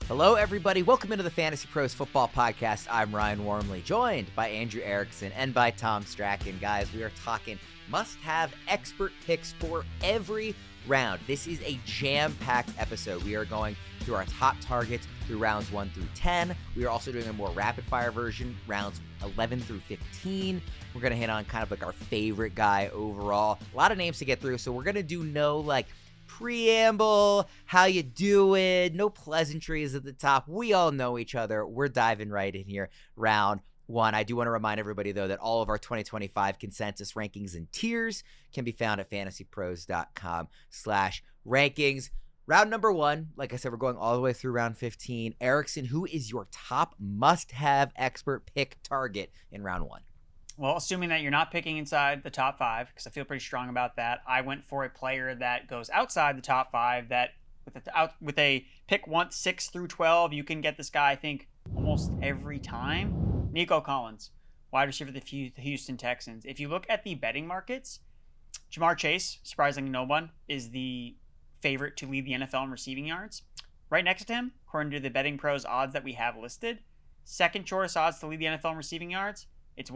Hello, everybody. Welcome into the Fantasy Pros Football Podcast. I'm Ryan Wormeli, joined by Andrew Erickson and by Tom Stachan. Guys, we are talking must-have expert picks for every round. This is a jam-packed episode. We are going through our top targets through rounds 1 through 10. We are also doing a more rapid-fire version, rounds 11 through 15. We're going to hit on kind of like our favorite guy overall. A lot of names to get through, so we're going to do no, preamble, how you doing, no pleasantries at the top. We all know each other. We're diving right in here. Round 1. I do want to remind everybody, though, that all of our 2025 consensus rankings and tiers can be found at fantasypros.com/rankings. Round number 1, like I said, we're going all the way through round 15. Erickson, who is your top must-have expert pick target in round 1? Well, assuming that you're not picking inside the top 5, because I feel pretty strong about that, I went for a player that goes outside the top 5, that with a pick 6 through 12, you can get this guy, I think, almost every time. Nico Collins, wide receiver for the Houston Texans. If you look at the betting markets, Ja'Marr Chase, surprisingly no one, is the favorite to lead the NFL in receiving yards. Right next to him, according to the Betting Pros odds that we have listed, second shortest odds to lead the NFL in receiving yards, it's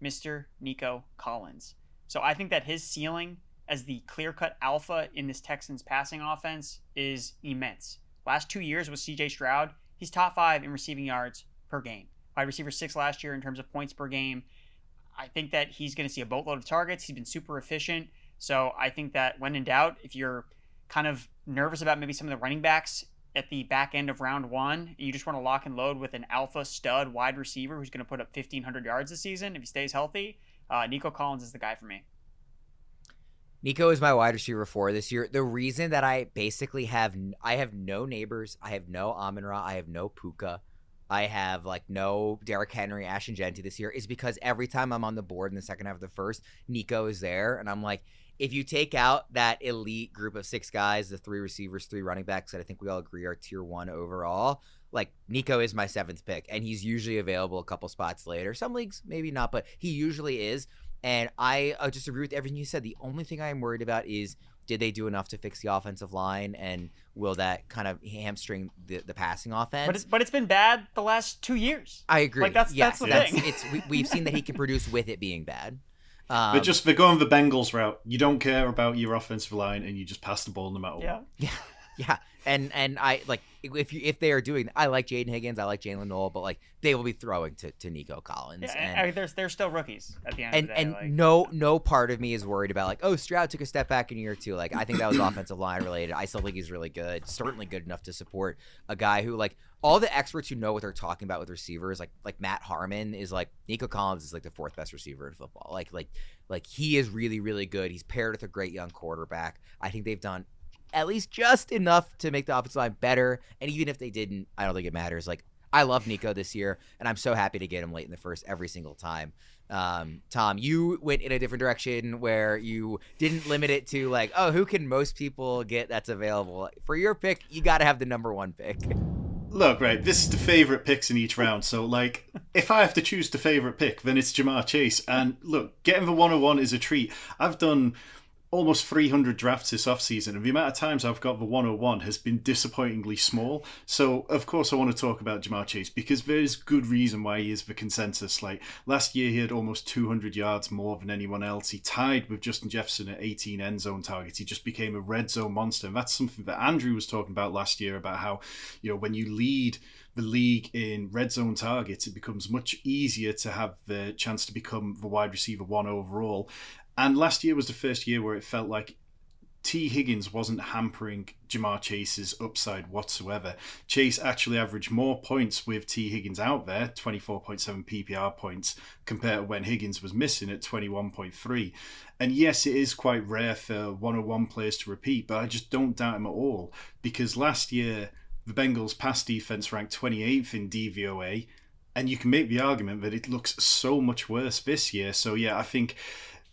Mr. Nico Collins. So I think that his ceiling as the clear-cut alpha in this Texans passing offense is immense. Last 2 years with CJ Stroud, he's top 5 in receiving yards per game. Wide receiver 6 last year in terms of points per game. I think that he's going to see a boatload of targets. He's been super efficient. So I think that when in doubt, if you're kind of nervous about maybe some of the running backs at the back end of round 1, and you just want to lock and load with an alpha stud wide receiver who's going to put up 1,500 yards this season if he stays healthy, Nico Collins is the guy for me. Nico is my wide receiver 4 this year. The reason that I basically have no Neighbors, I have no Amon-Ra, I have no Puka, I have no Derrick Henry, Ashton Genty this year is because every time I'm on the board in the second half of the first, Nico is there, and I'm like, if you take out that elite group of 6 guys, the 3 receivers, 3 running backs that I think we all agree are tier 1 overall, Nico is my 7th pick, and he's usually available a couple spots later. Some leagues, maybe not, but he usually is. And I just agree with everything you said. The only thing I'm worried about is, did they do enough to fix the offensive line, and will that kind of hamstring the passing offense? But it's been bad the last 2 years. I agree. That's the thing. We've seen that he can produce with it being bad. But just for going the Bengals route, you don't care about your offensive line, and you just pass the ball no matter what. Yeah. And I if they are doing, I like Jaden Higgins, I like Jaylen Waddle, but they will be throwing to Nico Collins. Yeah, and they're still rookies at the end of the day. And no part of me is worried about Stroud took a step back in year 2. I think that was offensive line related. I still think he's really good, certainly good enough to support a guy who all the experts who know what they're talking about with receivers, like Matt Harmon is Nico Collins is the 4th best receiver in football. He is really, really good. He's paired with a great young quarterback. I think they've done at least just enough to make the offensive line better. And even if they didn't, I don't think it matters. I love Nico this year, and I'm so happy to get him late in the first every single time. Tom, you went in a different direction where you didn't limit it to who can most people get that's available. For your pick, you got to have the number 1 pick. Look, right, this is the favorite picks in each round. So, if I have to choose the favorite pick, then it's Ja'Marr Chase. And look, getting the 101 is a treat. I've done almost 300 drafts this offseason, and the amount of times I've got the 101 has been disappointingly small. So, of course, I want to talk about Ja'Marr Chase because there's good reason why he is the consensus. Last year, he had almost 200 yards more than anyone else. He tied with Justin Jefferson at 18 end zone targets. He just became a red zone monster. And that's something that Andrew was talking about last year, about how, when you lead the league in red zone targets, it becomes much easier to have the chance to become the wide receiver 1 overall. And last year was the first year where it felt like T. Higgins wasn't hampering Ja'Marr Chase's upside whatsoever. Chase actually averaged more points with T. Higgins out there, 24.7 PPR points, compared to when Higgins was missing at 21.3. And yes, it is quite rare for 101 players to repeat, but I just don't doubt him at all, because last year the Bengals' pass defense ranked 28th in DVOA, and you can make the argument that it looks so much worse this year. So yeah, I think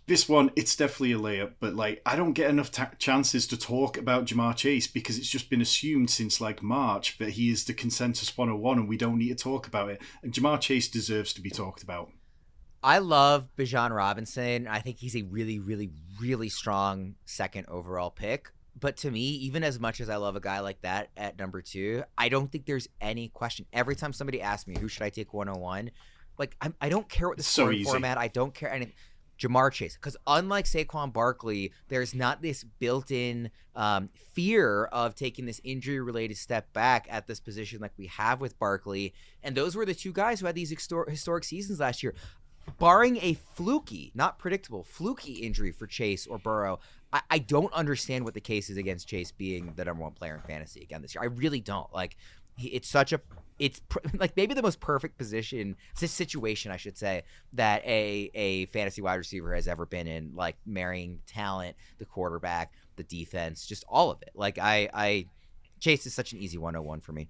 this one, it's definitely a layup, but I don't get enough chances to talk about Ja'Marr Chase because it's just been assumed since March that he is the consensus 101 and we don't need to talk about it. And Ja'Marr Chase deserves to be talked about. I love Bijan Robinson. I think he's a really, really, really strong second overall pick. But to me, even as much as I love a guy like that at number 2, I don't think there's any question. Every time somebody asks me, who should I take 101? Like, I don't care what the scoring format. I don't care anything. Jamar Chase. Because unlike Saquon Barkley, there's not this built-in fear of taking this injury-related step back at this position like we have with Barkley. And those were the 2 guys who had these historic seasons last year. Barring a fluky, not predictable, fluky injury for Chase or Burrow, I don't understand what the case is against Chase being the number 1 player in fantasy again this year. I really don't. Like, it's like maybe the most perfect situation, I should say, that a fantasy wide receiver has ever been in, like marrying talent, the quarterback, the defense, just all of it. Like Chase is such an easy 101 for me.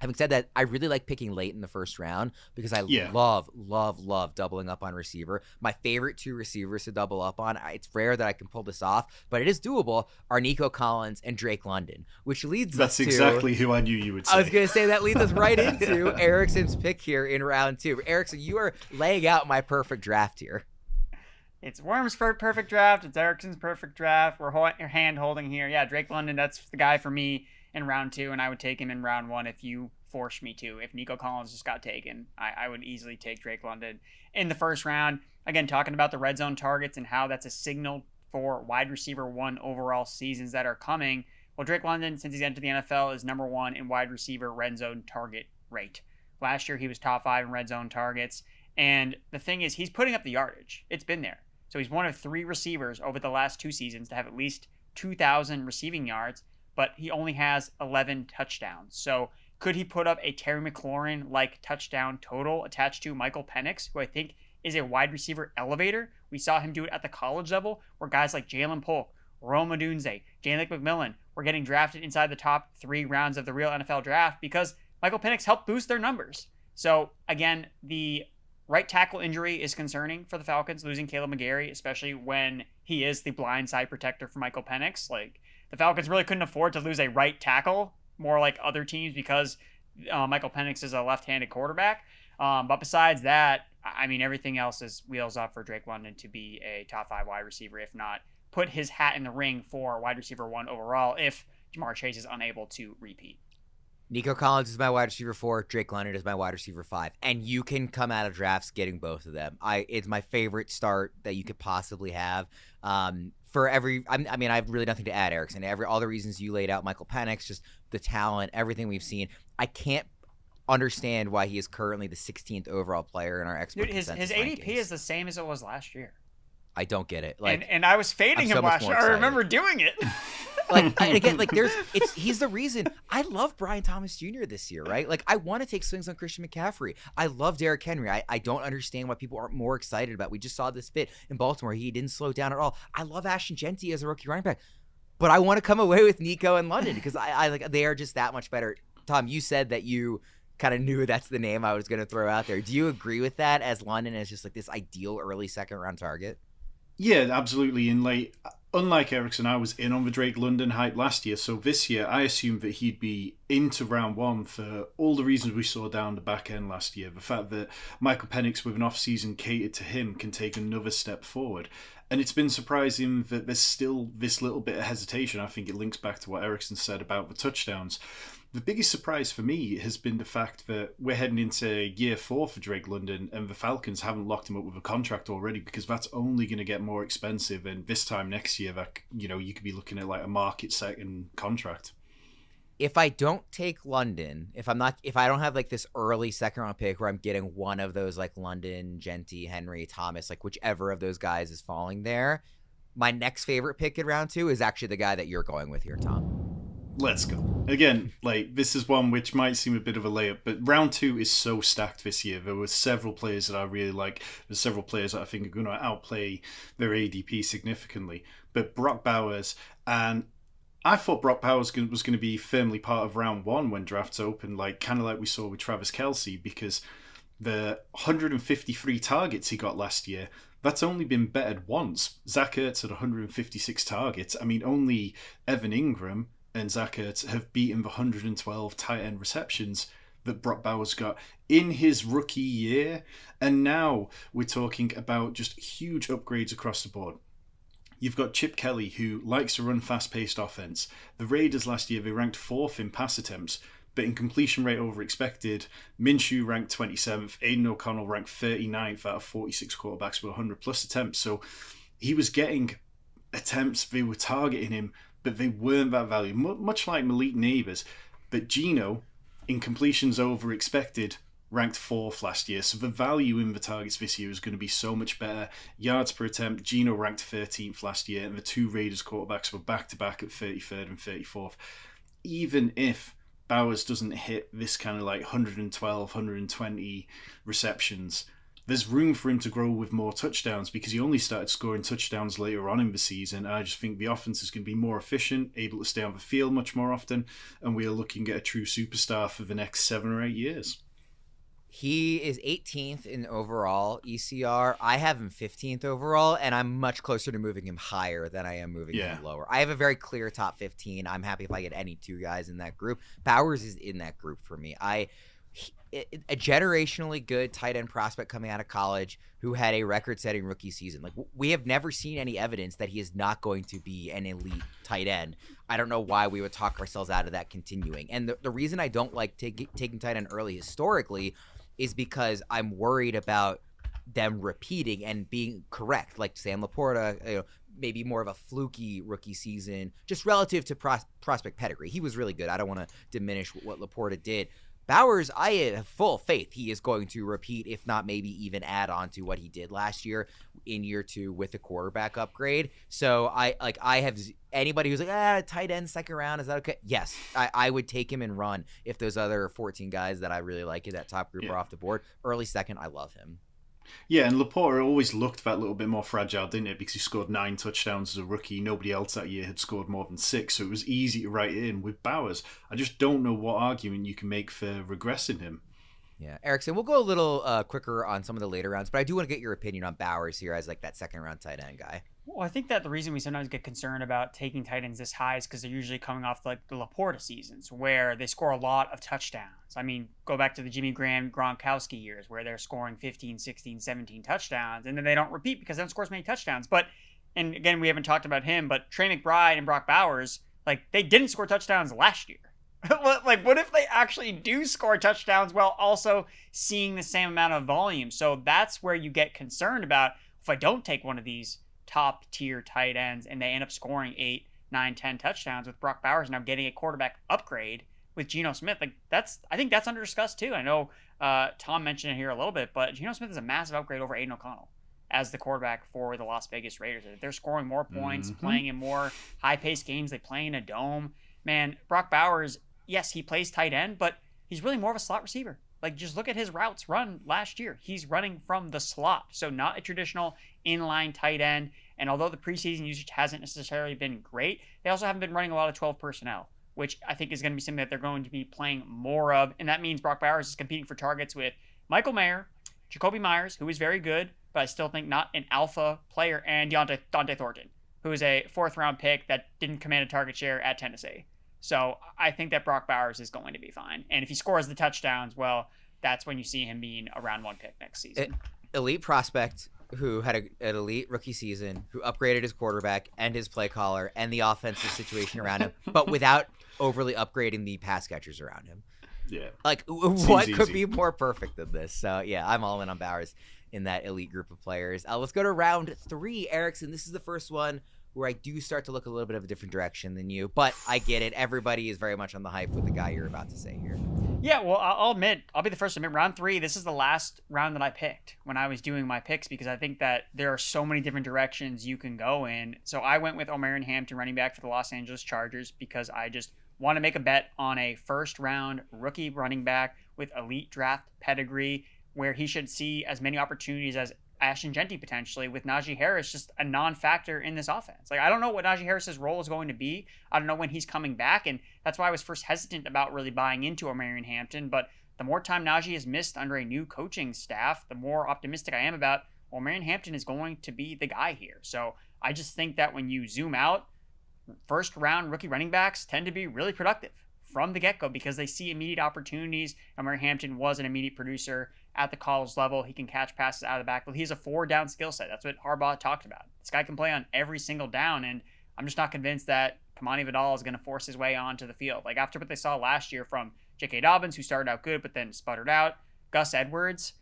Having said that, I really like picking late in the first round because I love doubling up on receiver. My favorite 2 receivers to double up on, it's rare that I can pull this off, but it is doable, are Nico Collins and Drake London, which leads us to... That's exactly who I knew you would say. I was going to say that leads us right into Erickson's pick here in round 2. Erickson, you are laying out my perfect draft here. It's Worm's perfect draft. It's Erickson's perfect draft. We're hand holding here. Yeah, Drake London, that's the guy for me in round 2, and I would take him in round 1 if you forced me to. If Nico Collins just got taken, I would easily take Drake London in the first round. Again, talking about the red zone targets and how that's a signal for wide receiver 1 overall seasons that are coming. Well, Drake London, since he's entered the NFL, is number 1 in wide receiver red zone target rate. Last year, he was top 5 in red zone targets. And the thing is, he's putting up the yardage. It's been there. So he's one of 3 receivers over the last 2 seasons to have at least 2,000 receiving yards, but he only has 11 touchdowns. So could he put up a Terry McLaurin-like touchdown total attached to Michael Penix, who I think is a wide receiver elevator? We saw him do it at the college level, where guys like Jalen Polk, Rome Odunze, Jayden McMillan were getting drafted inside the top 3 rounds of the real NFL draft because Michael Penix helped boost their numbers. So again, the right tackle injury is concerning for the Falcons, losing Caleb McGarry, especially when he is the blind side protector for Michael Penix. Like, the Falcons really couldn't afford to lose a right tackle, more like other teams, because Michael Penix is a left-handed quarterback. But besides that, I mean, everything else is wheels up for Drake London to be a top 5 wide receiver, if not put his hat in the ring for wide receiver 1 overall if Jamar Chase is unable to repeat. Nico Collins is my wide receiver 4. Drake London is my wide receiver 5. And you can come out of drafts getting both of them. It's my favorite start that you could possibly have. I mean, I have really nothing to add, Erickson. All the reasons you laid out, Michael Penix, just the talent, everything we've seen. I can't understand why he is currently the 16th overall player in our expert consensus his ADP rankings. is the same as it was last year. I don't get it. And I was fading him last year. I remember doing it. He's the reason. I love Brian Thomas Jr. this year, right? Like, I want to take swings on Christian McCaffrey. I love Derrick Henry. I don't understand why people aren't more excited about. We just saw this fit in Baltimore. He didn't slow down at all. I love Ashton Genty as a rookie running back, but I want to come away with Nico and London because I like they are just that much better. Tom, you said that you kind of knew that's the name I was going to throw out there. Do you agree with that, as London is just like this ideal early second round target? Yeah, absolutely. And unlike Erickson, I was in on the Drake London hype last year. So this year, I assumed that he'd be into round 1 for all the reasons we saw down the back end last year. The fact that Michael Penix, with an off-season catered to him, can take another step forward. And it's been surprising that there's still this little bit of hesitation. I think it links back to what Erickson said about the touchdowns. The biggest surprise for me has been the fact that we're heading into year 4 for Drake London and the Falcons haven't locked him up with a contract already, because that's only going to get more expensive. And this time next year, that you could be looking at like a market second contract. If I don't take London, if I don't have like this early second round pick where I'm getting one of those like London, Genty, Henry, Thomas, like whichever of those guys is falling there, my next favorite pick in round 2 is actually the guy that you're going with here, Tom. Let's go. Again, this is one which might seem a bit of a layup, but round 2 is so stacked this year. There were several players that I really like. There's several players that I think are going to outplay their ADP significantly. But Brock Bowers, and I thought Brock Bowers was going to be firmly part of round 1 when drafts opened, kind of like we saw with Travis Kelce, because the 153 targets he got last year, that's only been bettered once. Zach Ertz had 156 targets. I mean, only Evan Ingram and Zach Ertz have beaten the 112 tight end receptions that Brock Bowers got in his rookie year. And now we're talking about just huge upgrades across the board. You've got Chip Kelly, who likes to run fast-paced offense. The Raiders last year, they ranked 4th in pass attempts, but in completion rate over expected, Minshew ranked 27th, Aiden O'Connell ranked 39th out of 46 quarterbacks with 100-plus attempts. So he was getting attempts, they were targeting him, but they weren't that value, much like Malik Neighbors. But Geno, in completions over expected, ranked 4th last year. So the value in the targets this year is going to be so much better. Yards per attempt, Geno ranked 13th last year, and the 2 Raiders quarterbacks were back-to-back at 33rd and 34th. Even if Bowers doesn't hit this kind of like 112, 120 receptions, there's room for him to grow with more touchdowns because he only started scoring touchdowns later on in the season. I just think the offense is going to be more efficient, able to stay on the field much more often, and we are looking at a true superstar for the next 7 or 8 years. He is 18th in overall ECR. I have him 15th overall, and I'm much closer to moving him higher than I am moving him lower. I have a very clear top 15. I'm happy if I get any 2 guys in that group. Bowers is in that group for me. A generationally good tight end prospect coming out of college who had a record-setting rookie season. Like, we have never seen any evidence that he is not going to be an elite tight end. I don't know why we would talk ourselves out of that continuing. And the reason I don't like taking tight end early historically is because I'm worried about them repeating and being correct, like Sam Laporta, maybe more of a fluky rookie season, just relative to prospect pedigree. He was really good. I don't want to diminish what Laporta did. Bowers, I have full faith he is going to repeat, if not maybe even add on to what he did last year in year 2 with the quarterback upgrade. So I have anybody who's like, tight end 2nd round, is that okay? Yes, I would take him and run if those other 14 guys that I really like in that top group are off the board. Early 2nd, I love him. Yeah, and Laporta always looked that little bit more fragile, didn't it? Because he scored 9 touchdowns as a rookie. Nobody else that year had scored more than 6, so it was easy to write it in. With Bowers, I just don't know what argument you can make for regressing him. Yeah, Erickson, we'll go a little quicker on some of the later rounds, but I do want to get your opinion on Bowers here as like that 2nd round tight end guy. Well, I think that the reason we sometimes get concerned about taking tight ends this high is because they're usually coming off like the Laporta seasons where they score a lot of touchdowns. I mean, go back to the Jimmy Graham, Gronkowski years where they're scoring 15, 16, 17 touchdowns, and then they don't repeat because they don't score as many touchdowns. But, and again, we haven't talked about him, but Trey McBride and Brock Bowers, like, they didn't score touchdowns last year. Like, what if they actually do score touchdowns while also seeing the same amount of volume? So that's where you get concerned about if I don't take one of these top tier tight ends and they end up scoring 8, 9, 10 touchdowns with Brock Bowers now getting a quarterback upgrade with Geno Smith. Like, I think that's under discussed too. I know Tom mentioned it here a little bit, but Geno Smith is a massive upgrade over Aiden O'Connell as the quarterback for the Las Vegas Raiders. They're scoring more points, playing in more high-paced games. They play in a dome. Man, Brock Bowers, yes, he plays tight end, but he's really more of a slot receiver. Like, just look at his routes run last year. He's running from the slot, so not a traditional inline tight end. And although the preseason usage hasn't necessarily been great, they also haven't been running a lot of 12 personnel, which I think is going to be something that they're going to be playing more of. And that means Brock Bowers is competing for targets with Michael Mayer, Jacoby Myers, who is very good, but I still think not an alpha player, and Dante Thornton, who is a 4th-round pick that didn't command a target share at Tennessee. So I think that Brock Bowers is going to be fine. And if he scores the touchdowns, well, that's when you see him being a round 1 pick next season. Elite prospect who had an elite rookie season, who upgraded his quarterback and his play caller and the offensive situation around him, but without overly upgrading the pass catchers around him. Yeah. Like, what could be more perfect than this? So, yeah, I'm all in on Bowers in that elite group of players. Let's go to round 3, Erickson. This is the first one where I do start to look a little bit of a different direction than you, but I get it. Everybody is very much on the hype with the guy you're about to say here. Yeah, well, I'll admit, I'll be the first to admit, round 3, this is the last round that I picked when I was doing my picks because I think that there are so many different directions you can go in. So I went with Omarion Hampton, running back for the Los Angeles Chargers, because I just want to make a bet on a first-round rookie running back with elite draft pedigree where he should see as many opportunities as Ashton Genty potentially, with Najee Harris just a non-factor in this offense. Like, I don't know what Najee Harris's role is going to be. I don't know when he's coming back, and that's why I was first hesitant about really buying into Omarion Hampton. But the more time Najee has missed under a new coaching staff, the more optimistic I am about Omarion Hampton is going to be the guy here. So I just think that when you zoom out, first-round rookie running backs tend to be really productive from the get-go because they see immediate opportunities. Omarion Hampton was an immediate producer at the college level. He can catch passes out of the backfield. He's a 4-down skill set. That's what Harbaugh talked about. This guy can play on every single down, and I'm just not convinced that Kamani Vidal is going to force his way onto the field. Like after what they saw last year from J.K. Dobbins, who started out good but then sputtered out, Gus Edwards,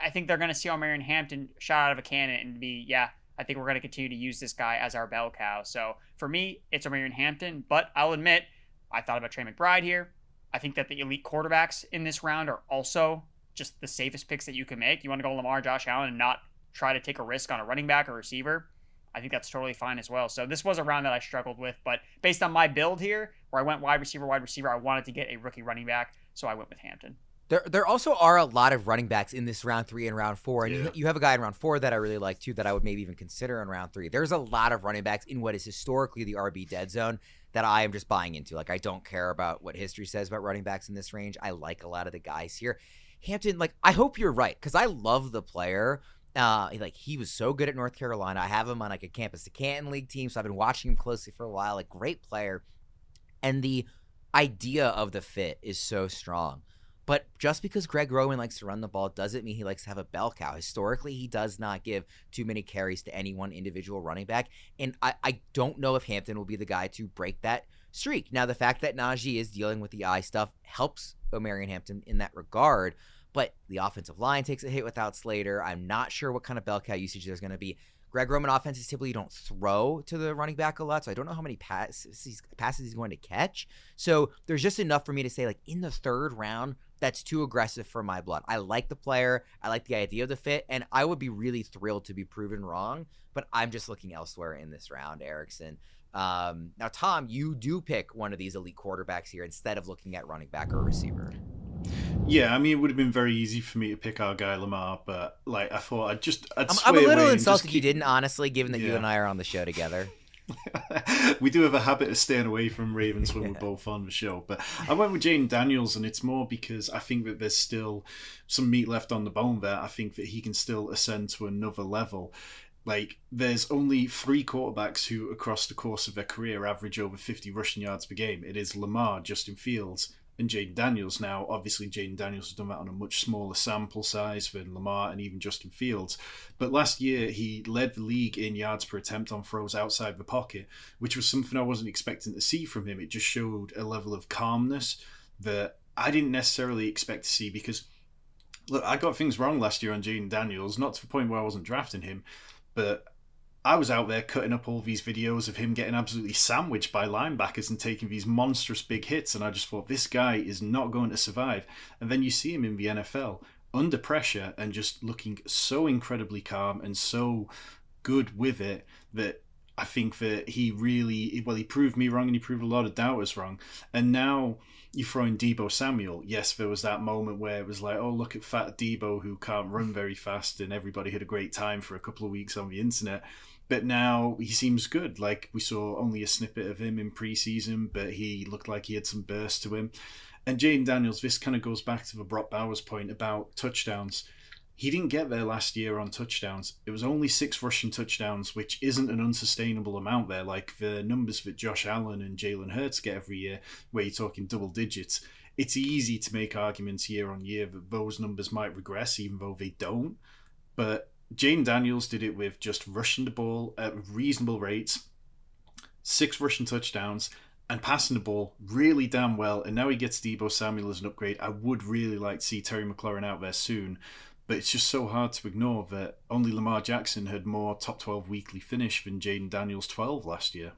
I think they're going to see Omarion Hampton shot out of a cannon and be, I think we're going to continue to use this guy as our bell cow. So for me, it's Omarion Hampton, but I'll admit, I thought about Trey McBride here. I think that the elite quarterbacks in this round are also just the safest picks that you can make. You want to go Lamar, Josh Allen, and not try to take a risk on a running back or receiver. I think that's totally fine as well. So this was a round that I struggled with, but based on my build here, where I went wide receiver, I wanted to get a rookie running back, so I went with Hampton. There also are a lot of running backs in this round 3 and round 4, and you have a guy in round 4 that I really like too that I would maybe even consider in round 3. There's a lot of running backs in what is historically the RB dead zone that I am just buying into. Like I don't care about what history says about running backs in this range. I like a lot of the guys here. Hampton, like I hope you're right because I love the player. He was so good at North Carolina. I have him on like a Campus to Canton League team, so I've been watching him closely for a while. Like great player, and the idea of the fit is so strong. But just because Greg Roman likes to run the ball doesn't mean he likes to have a bell cow. Historically, he does not give too many carries to any one individual running back. And I don't know if Hampton will be the guy to break that streak. Now, the fact that Najee is dealing with the eye stuff helps Omarion Hampton in that regard. But the offensive line takes a hit without Slater. I'm not sure what kind of bell cow usage there's going to be. Greg Roman offenses typically don't throw to the running back a lot, so I don't know how many passes he's going to catch. So there's just enough for me to say, like, in the 3rd round, that's too aggressive for my blood. I like the player. I like the idea of the fit, and I would be really thrilled to be proven wrong, but I'm just looking elsewhere in this round, Erickson. Now, Tom, you do pick one of these elite quarterbacks here instead of looking at running back or receiver. Yeah, I mean, it would have been very easy for me to pick our guy Lamar, but like I thought I'm a little insulted you didn't, honestly, given that you and I are on the show together. We do have a habit of staying away from Ravens when we're both on the show, but I went with Jayden Daniels, and it's more because I think that there's still some meat left on the bone there. I think that he can still ascend to another level. Like, there's only 3 quarterbacks who, across the course of their career, average over 50 rushing yards per game. It is Lamar, Justin Fields, and Jayden Daniels. Now, obviously, Jayden Daniels has done that on a much smaller sample size than Lamar and even Justin Fields. But last year, he led the league in yards per attempt on throws outside the pocket, which was something I wasn't expecting to see from him. It just showed a level of calmness that I didn't necessarily expect to see because, look, I got things wrong last year on Jayden Daniels, not to the point where I wasn't drafting him, but I was out there cutting up all these videos of him getting absolutely sandwiched by linebackers and taking these monstrous big hits, and I just thought, this guy is not going to survive. And then you see him in the NFL under pressure and just looking so incredibly calm and so good with it that I think that he proved me wrong and he proved a lot of doubters wrong. And now you throw in Deebo Samuel. Yes, there was that moment where it was like, oh, look at fat Deebo who can't run very fast, and everybody had a great time for a couple of weeks on the internet. But now he seems good. Like, we saw only a snippet of him in preseason, but he looked like he had some burst to him. And Jayden Daniels, this kind of goes back to the Brock Bowers point about touchdowns. He didn't get there last year on touchdowns. It was only 6 rushing touchdowns, which isn't an unsustainable amount there. Like the numbers that Josh Allen and Jalen Hurts get every year, where you're talking double digits. It's easy to make arguments year on year that those numbers might regress, even though they don't. But Jayden Daniels did it with just rushing the ball at reasonable rates, 6 rushing touchdowns, and passing the ball really damn well. And now he gets Deebo Samuel as an upgrade. I would really like to see Terry McLaurin out there soon, but it's just so hard to ignore that only Lamar Jackson had more top 12 weekly finish than Jayden Daniels 12 last year.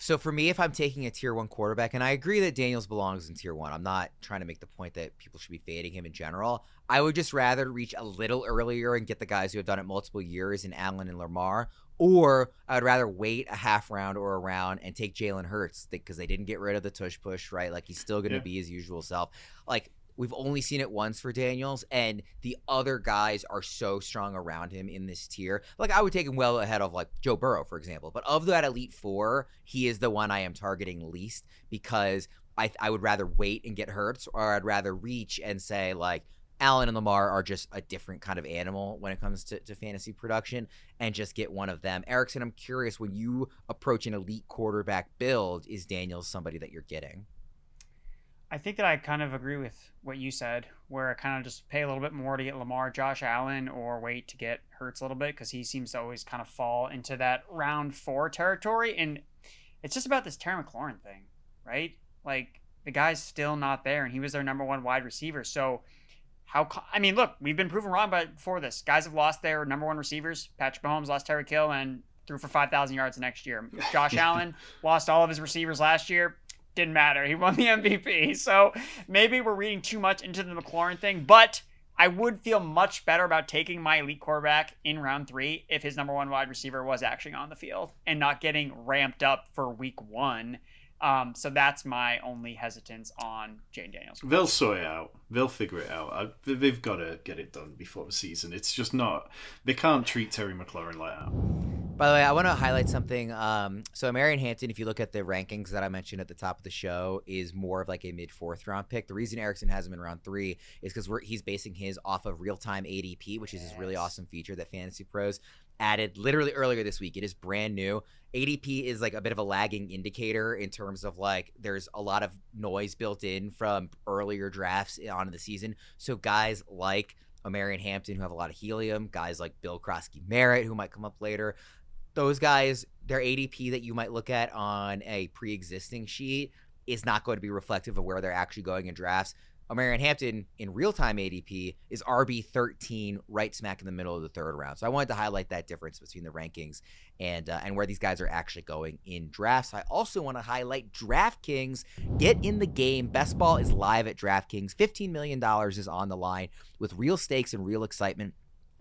So for me, if I'm taking a tier 1 quarterback, and I agree that Daniels belongs in tier 1, I'm not trying to make the point that people should be fading him in general. I would just rather reach a little earlier and get the guys who have done it multiple years in Allen and Lamar, or I would rather wait a half round or a round and take Jalen Hurts because they didn't get rid of the tush push, right? Like, he's still going to be his usual self. Like, we've only seen it once for Daniels, and the other guys are so strong around him in this tier. Like, I would take him well ahead of, like, Joe Burrow, for example. But of that Elite Four, he is the one I am targeting least because I would rather wait and get Hurts, or I'd rather reach and say, like, Allen and Lamar are just a different kind of animal when it comes to fantasy production, and just get one of them. Erickson, I'm curious, when you approach an elite quarterback build, is Daniels somebody that you're getting? I think that I kind of agree with what you said, where I kind of just pay a little bit more to get Lamar, Josh Allen, or wait to get Hurts a little bit, because he seems to always kind of fall into that round 4 territory. And it's just about this Terry McLaurin thing, right? Like, the guy's still not there, and he was their number 1 wide receiver. So look, we've been proven wrong before this. Guys have lost their number 1 receivers. Patrick Mahomes lost Tyreek Hill and threw for 5,000 yards the next year. Josh Allen lost all of his receivers last year. Didn't matter. He won the MVP. So maybe we're reading too much into the McLaurin thing, but I would feel much better about taking my elite quarterback in round 3 if his number 1 wide receiver was actually on the field and not getting ramped up for week 1. So that's my only hesitance on Jayden Daniels. They'll sort it out. They'll figure it out. They've got to get it done before the season. It's just not... They can't treat Terry McLaurin like that. By the way, I want to highlight something. So Omarion Hampton, if you look at the rankings that I mentioned at the top of the show, is more of like a mid-4th round pick. The reason Erickson has him in round 3 is because he's basing his off of real-time ADP, which is this really awesome feature that Fantasy Pros added literally earlier this week. It is brand new. ADP is like a bit of a lagging indicator in terms of like there's a lot of noise built in from earlier drafts on in the season. So guys like Omarion Hampton, who have a lot of helium, guys like Bill Croskey-Merritt, who might come up later, those guys, their ADP that you might look at on a pre-existing sheet is not going to be reflective of where they're actually going in drafts. Omarion Hampton in real-time ADP is RB13, right smack in the middle of the 3rd round. So I wanted to highlight that difference between the rankings and where these guys are actually going in drafts. I also want to highlight DraftKings. Get in the game. Best Ball is live at DraftKings. $15 million is on the line with real stakes and real excitement.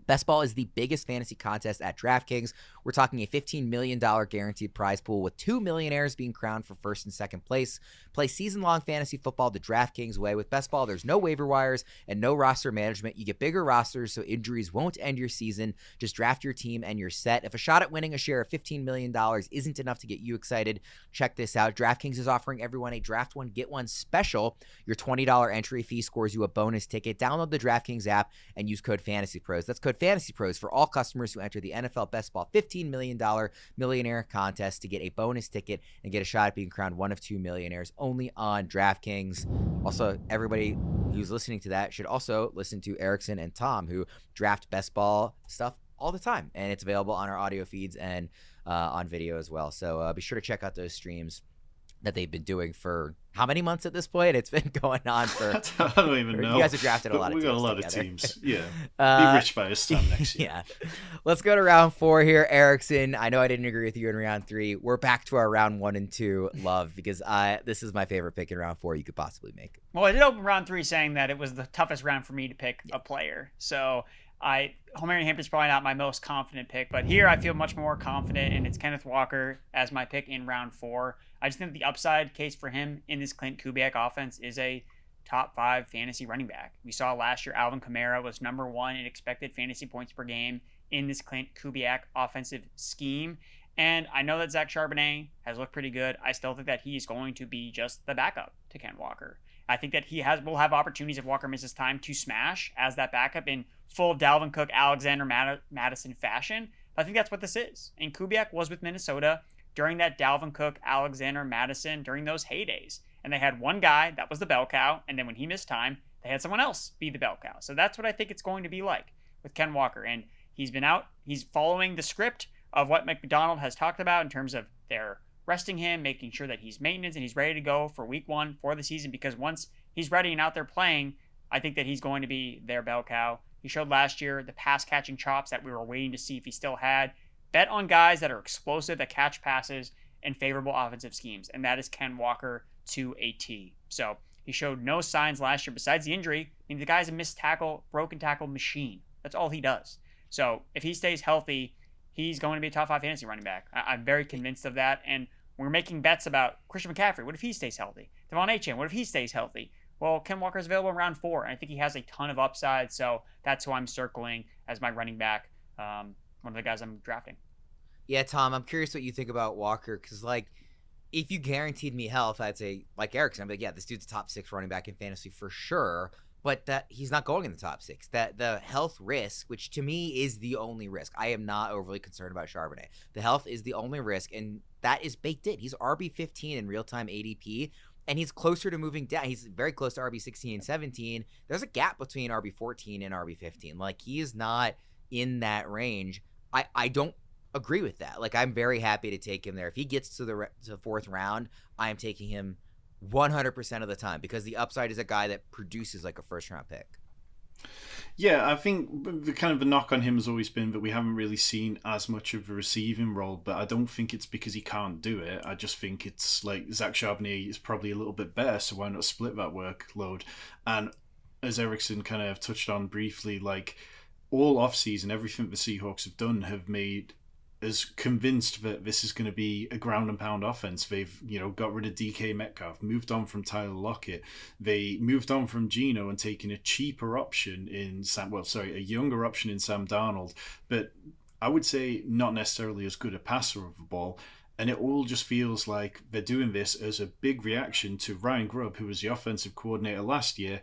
Best Ball is the biggest fantasy contest at DraftKings. We're talking a $15 million guaranteed prize pool with 2 millionaires being crowned for 1st and 2nd place. Play season-long fantasy football the DraftKings way. With Best Ball, there's no waiver wires and no roster management. You get bigger rosters so injuries won't end your season. Just draft your team and you're set. If a shot at winning a share of $15 million isn't enough to get you excited, check this out. DraftKings is offering everyone a draft one, get one special. Your $20 entry fee scores you a bonus ticket. Download the DraftKings app and use code FANTASYPROS. That's code FANTASYPROS for all customers who enter the NFL Best Ball $15 million millionaire contest to get a bonus ticket and get a shot at being crowned one of 2 millionaires only on DraftKings. Also, everybody who's listening to that should also listen to Erickson and Tom, who draft Best Ball stuff all the time, and it's available on our audio feeds and on video as well. So be sure to check out those streams that they've been doing for how many months at this point? It's been going on for... I don't even know. You guys have drafted a lot of teams. We got a lot together. of teams. Yeah. Be rich by this time next year. Yeah. Let's go to round 4 here. Erickson, I know I didn't agree with you in round 3. We're back to our round 1 and 2 love because this is my favorite pick in round 4 you could possibly make. Well, I did open round 3 saying that it was the toughest round for me to pick a player. So Omarion Hampton's probably not my most confident pick, but here I feel much more confident, and it's Kenneth Walker as my pick in round 4. I just think the upside case for him in this Clint Kubiak offense is a top 5 fantasy running back. We saw last year Alvin Kamara was number 1 in expected fantasy points per game in this Clint Kubiak offensive scheme. And I know that Zach Charbonnet has looked pretty good. I still think that he's going to be just the backup to Ken Walker. I think that will have opportunities if Walker misses time to smash as that backup in full Dalvin Cook, Alexander Madison fashion. But I think that's what this is. And Kubiak was with Minnesota during that Dalvin Cook, Alexander Madison, during those heydays. And they had one guy that was the bell cow, and then when he missed time, they had someone else be the bell cow. So that's what I think it's going to be like with Ken Walker. And he's been out, he's following the script of what McDonald has talked about in terms of their resting him, making sure that he's maintenance and he's ready to go for week 1 for the season, because once he's ready and out there playing, I think that he's going to be their bell cow. He showed last year the pass catching chops that we were waiting to see if he still had. Bet on guys that are explosive, that catch passes, and favorable offensive schemes, and that is Ken Walker to a T. So he showed no signs last year besides the injury. I mean, the guy's a missed tackle, broken tackle machine. That's all he does. So if he stays healthy, he's going to be a top 5 fantasy running back. I'm very convinced of that. And we're making bets about Christian McCaffrey. What if he stays healthy? Devon Achane, what if he stays healthy? Well, Ken Walker's available in round 4, and I think he has a ton of upside. So that's who I'm circling as my running back. One of the guys I'm drafting. Yeah, Tom, I'm curious what you think about Walker, because, like, if you guaranteed me health, I'd say, like Erickson, I'd be like, yeah, this dude's a top 6 running back in fantasy for sure. but that he's not going in the top 6. That the health risk, which to me is the only risk. I am not overly concerned about Charbonnet. The health is the only risk, and that is baked in. He's RB15 in real-time ADP, and he's closer to moving down. He's very close to RB16 and 17. There's a gap between RB14 and RB15. Like, he is not in that range. I don't agree with that. Like, I'm very happy to take him there. If he gets to the 4th round, I am taking him 100% of the time, because the upside is a guy that produces like a 1st-round pick. Yeah, I think the kind of the knock on him has always been that we haven't really seen as much of a receiving role, but I don't think it's because he can't do it. I just think it's like Zach Charbonnet is probably a little bit better, so why not split that workload? And as Erickson kind of touched on briefly, like all offseason, everything the Seahawks have done have made is convinced that this is going to be a ground and pound offense. They've, got rid of DK Metcalf, moved on from Tyler Lockett. They moved on from Geno and taken a cheaper option in a younger option in Sam Darnold. But I would say not necessarily as good a passer of the ball. And it all just feels like they're doing this as a big reaction to Ryan Grubb, who was the offensive coordinator last year.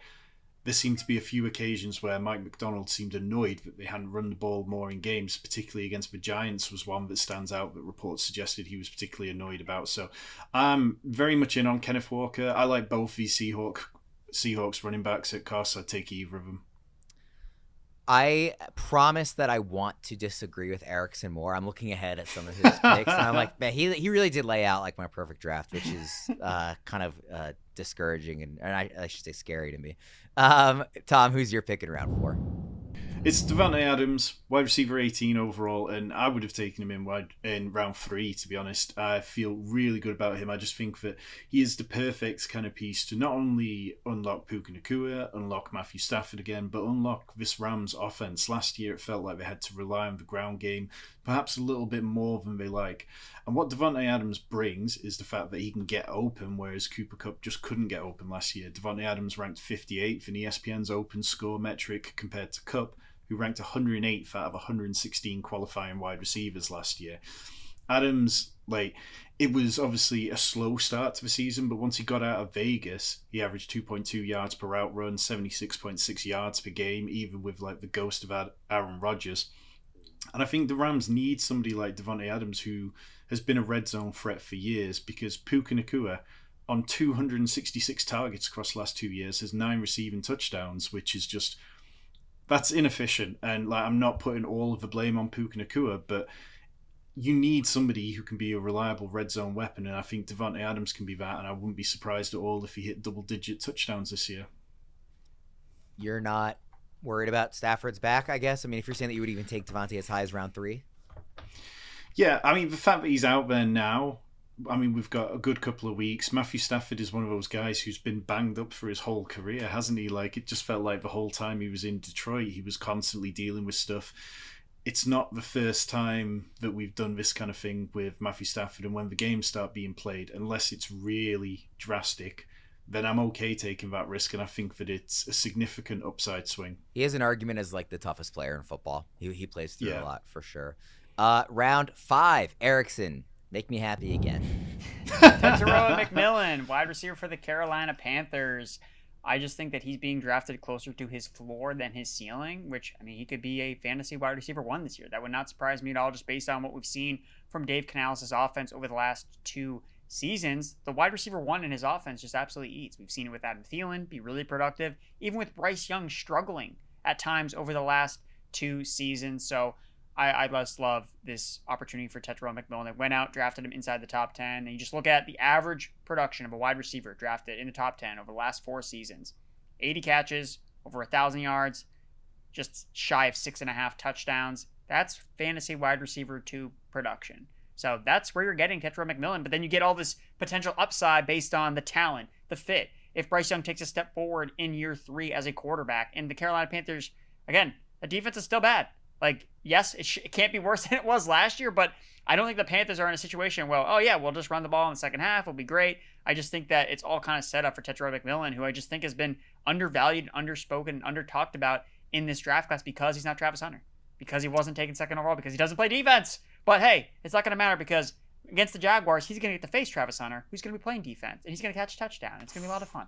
There seemed to be a few occasions where Mike McDonald seemed annoyed that they hadn't run the ball more in games, particularly against the Giants was one that stands out that reports suggested he was particularly annoyed about. So I'm very much in on Kenneth Walker. I like both these Seahawks running backs at cost. I'd take either of them. I promise that I want to disagree with Erickson more. I'm looking ahead at some of his picks, and I'm like, man, he really did lay out like my perfect draft, which is kind of discouraging and I should say scary to me. Tom, who's your pick in round 4? It's Davante Adams, wide receiver 18 overall, and I would have taken him in round 3, to be honest. I feel really good about him. I just think that he is the perfect kind of piece to not only unlock Puka Nacua, unlock Matthew Stafford again, but unlock this Rams offense. Last year, it felt like they had to rely on the ground game, perhaps a little bit more than they like. And what Davante Adams brings is the fact that he can get open, whereas Cooper Kupp just couldn't get open last year. Davante Adams ranked 58th in ESPN's open score metric compared to Kupp, who ranked 108th out of 116 qualifying wide receivers last year. Adams, it was obviously a slow start to the season, but once he got out of Vegas, he averaged 2.2 yards per route run, 76.6 yards per game, even with the ghost of Aaron Rodgers. And I think the Rams need somebody like Davante Adams, who has been a red zone threat for years, because Puka Nacua, on 266 targets across the last 2 years, has 9 receiving touchdowns, which is just... that's inefficient, and I'm not putting all of the blame on Puka Nacua, but you need somebody who can be a reliable red zone weapon, and I think Davante Adams can be that, and I wouldn't be surprised at all if he hit double-digit touchdowns this year. You're not worried about Stafford's back, I guess? I mean, if you're saying that you would even take Davante as high as round 3? Yeah, I mean, the fact that he's out there now, I mean, we've got a good couple of weeks. Matthew Stafford is one of those guys who's been banged up for his whole career, hasn't he? It just felt like the whole time he was in Detroit, he was constantly dealing with stuff. It's not the first time that we've done this kind of thing with Matthew Stafford, and when the games start being played, unless it's really drastic, then I'm okay taking that risk, and I think that it's a significant upside swing. He has an argument as the toughest player in football. He plays through a lot, for sure. Round 5, Erickson. Make me happy again. Tetairoa McMillan, wide receiver for the Carolina Panthers. I just think that he's being drafted closer to his floor than his ceiling, which, I mean, he could be a fantasy wide receiver 1 this year. That would not surprise me at all, just based on what we've seen from Dave Canales' offense over the last 2 seasons. The wide receiver 1 in his offense just absolutely eats. We've seen it with Adam Thielen be really productive, even with Bryce Young struggling at times over the last 2 seasons. So I just love this opportunity for Tetairoa McMillan. They went out, drafted him inside the top 10, and you just look at the average production of a wide receiver drafted in the top 10 over the last 4 seasons. 80 catches, over 1,000 yards, just shy of 6.5 touchdowns. That's fantasy wide receiver 2 production. So that's where you're getting Tetairoa McMillan, but then you get all this potential upside based on the talent, the fit. If Bryce Young takes a step forward in year 3 as a quarterback, and the Carolina Panthers, again, the defense is still bad. Yes, it can't be worse than it was last year, but I don't think the Panthers are in a situation where, we'll just run the ball in the second half. It'll be great. I just think that it's all kind of set up for Tetairoa McMillan, who I just think has been undervalued, underspoken, under-talked about in this draft class because he's not Travis Hunter, because he wasn't taken second overall, because he doesn't play defense. But hey, it's not going to matter, because against the Jaguars, he's going to get to face Travis Hunter, who's going to be playing defense, and he's going to catch a touchdown. It's going to be a lot of fun.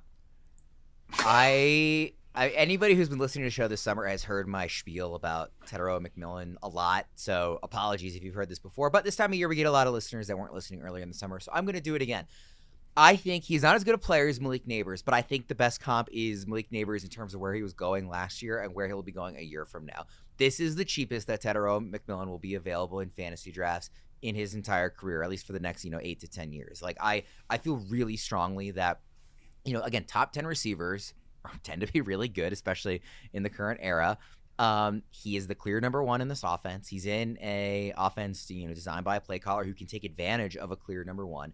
I Anybody who's been listening to the show this summer has heard my spiel about Tetairoa McMillan a lot, so apologies if you've heard this before. But this time of year, we get a lot of listeners that weren't listening earlier in the summer, so I'm going to do it again. I think he's not as good a player as Malik Neighbors, but I think the best comp is Malik Neighbors in terms of where he was going last year and where he'll be going a year from now. This is the cheapest that Tetairoa McMillan will be available in fantasy drafts in his entire career, at least for the next 8 to 10 years. Like I feel really strongly that, again, top 10 receivers tend to be really good, especially in the current era. He is the clear number one in this offense. He's in a offense, designed by a play caller who can take advantage of a clear number one.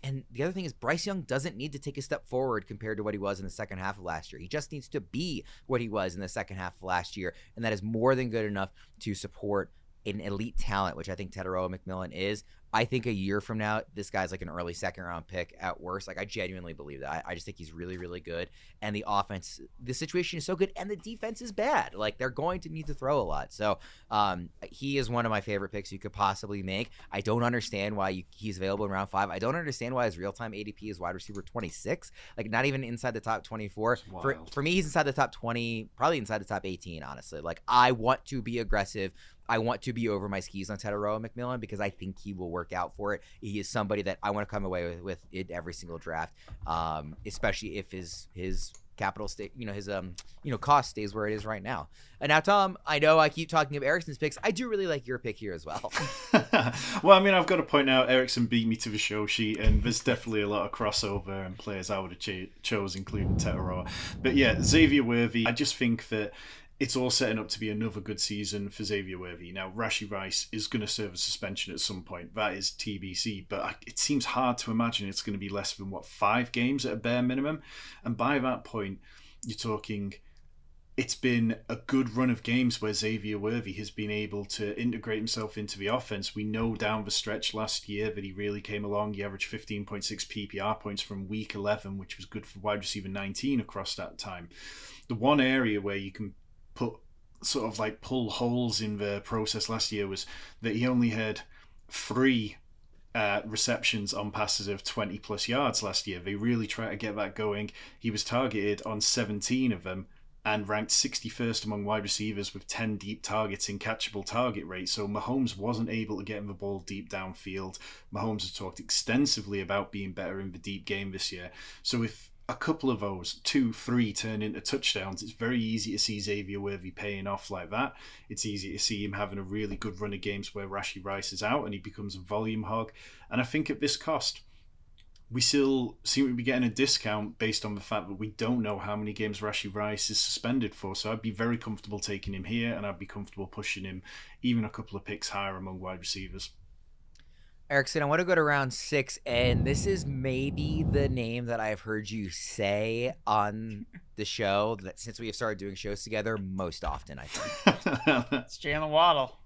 And the other thing is Bryce Young doesn't need to take a step forward compared to what he was in the second half of last year. He just needs to be what he was in the second half of last year. And that is more than good enough to support an elite talent, which I think Tetairoa McMillan is. I think a year from now, this guy's like an early second-round pick at worst. Like, I genuinely believe that. I just think he's really, really good. And the offense, the situation is so good, and the defense is bad. Like, they're going to need to throw a lot. So, he is one of my favorite picks you could possibly make. I don't understand why he's available in round 5. I don't understand why his real-time ADP is wide receiver 26. Like, not even inside the top 24. For me, he's inside the top 20, probably inside the top 18, honestly. Like, I want to be aggressive. I want to be over my skis on Tetairoa McMillan because I think he will work out for it. He is somebody that I want to come away with in every single draft, especially if his capital stay, his cost stays where it is right now. And now, Tom, I know I keep talking of Erickson's picks. I do really like your pick here as well. Well, I mean, I've got to point out Erickson beat me to the show sheet, and there's definitely a lot of crossover and players I would have chose, including Tetairoa. But yeah, Xavier Worthy, I just think that it's all setting up to be another good season for Xavier Worthy. Now, Rashee Rice is going to serve a suspension at some point. That is TBC. But it seems hard to imagine it's going to be less than, 5 games at a bare minimum? And by that point, you're talking, it's been a good run of games where Xavier Worthy has been able to integrate himself into the offense. We know down the stretch last year that he really came along. He averaged 15.6 PPR points from week 11, which was good for wide receiver 19 across that time. The one area where you can pull holes in the process last year was that he only had 3 receptions on passes of 20 plus yards last year. They really tried to get that going. He was targeted on 17 of them and ranked 61st among wide receivers with 10 deep targets in catchable target rate. So Mahomes wasn't able to get him the ball deep downfield. Mahomes has talked extensively about being better in the deep game this year. So if a couple of those, 2, 3, turn into touchdowns, it's very easy to see Xavier Worthy paying off like that. It's easy to see him having a really good run of games where Rashee Rice is out and he becomes a volume hog. And I think at this cost, we still seem to be getting a discount based on the fact that we don't know how many games Rashee Rice is suspended for. So I'd be very comfortable taking him here, and I'd be comfortable pushing him even a couple of picks higher among wide receivers. Erickson, I want to go to round 6, and this is maybe the name that I've heard you say on the show that since we have started doing shows together most often, I think. It's Jaylen Waddle.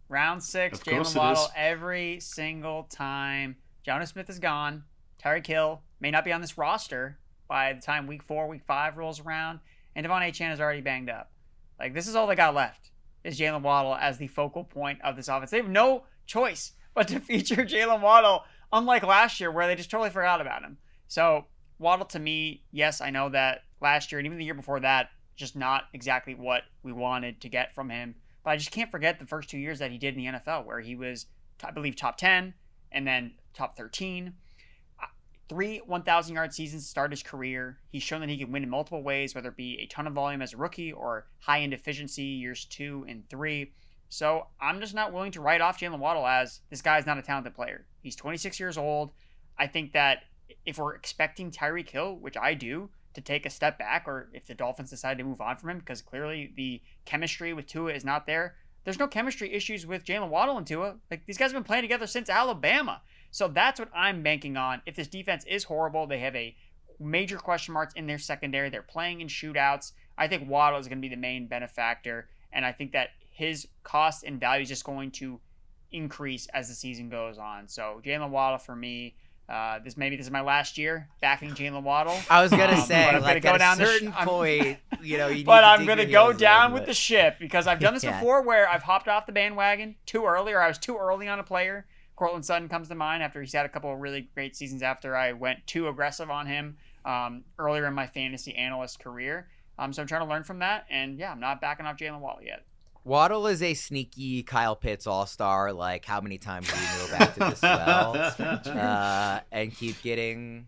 Round 6, Jaylen Waddle every single time. Jonas Smith is gone. Tyreek Hill may not be on this roster by the time week 4, week 5 rolls around, and Devon Achane is already banged up. Like, this is all they got left is Jaylen Waddle as the focal point of this offense. They have no choice but to feature Jaylen Waddle, unlike last year where they just totally forgot about him. So Waddle, to me, yes, I know that last year and even the year before that, just not exactly what we wanted to get from him. But I just can't forget the first 2 years that he did in the NFL where he was, I believe, top 10 and then top 13. 3 1,000-yard seasons to start his career. He's shown that he can win in multiple ways, whether it be a ton of volume as a rookie or high-end efficiency years 2 and 3. So I'm just not willing to write off Jaylen Waddle as this guy's not a talented player. He's 26 years old. I think that if we're expecting Tyreek Hill, which I do, to take a step back, or if the Dolphins decide to move on from him, because clearly the chemistry with Tua is not there, there's no chemistry issues with Jaylen Waddle and Tua. Like, these guys have been playing together since Alabama. So that's what I'm banking on. If this defense is horrible, they have a major question marks in their secondary. They're playing in shootouts. I think Waddle is going to be the main benefactor, and I think that his cost and value is just going to increase as the season goes on. So Jaylen Waddle for me. This is my last year backing Jaylen Waddle. I was gonna say, I'm like, gonna go at down a certain point, you need but to I'm dig gonna your go heels down in, with but- the ship because I've done this Yeah. before where I've hopped off the bandwagon too early, or I was too early on a player. Cortland Sutton comes to mind after he's had a couple of really great seasons after I went too aggressive on him earlier in my fantasy analyst career. So I'm trying to learn from that. And yeah, I'm not backing off Jaylen Waddle yet. Waddle is a sneaky Kyle Pitts all-star. Like, how many times do we go back to this well and keep getting,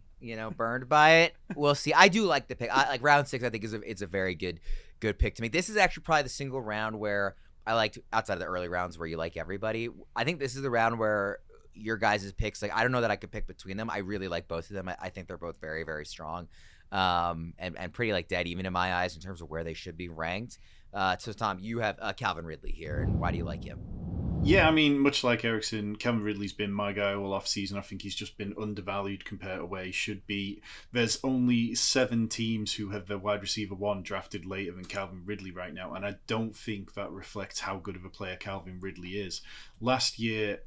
burned by it? We'll see. I do like the pick. Like round 6, I think it's a very good pick to me. This is actually probably the single round where I liked, outside of the early rounds where you like everybody. I think this is the round where your guys' picks, like, I don't know that I could pick between them. I really like both of them. I think they're both very, very strong, and pretty like dead even in my eyes in terms of where they should be ranked. So Tom, you have Calvin Ridley here, and why do you like him? Yeah, I mean, much like Erickson, Calvin Ridley's been my guy all off season. I think he's just been undervalued compared to where he should be. There's only 7 teams who have their wide receiver 1 drafted later than Calvin Ridley right now, and I don't think that reflects how good of a player Calvin Ridley is. Last year,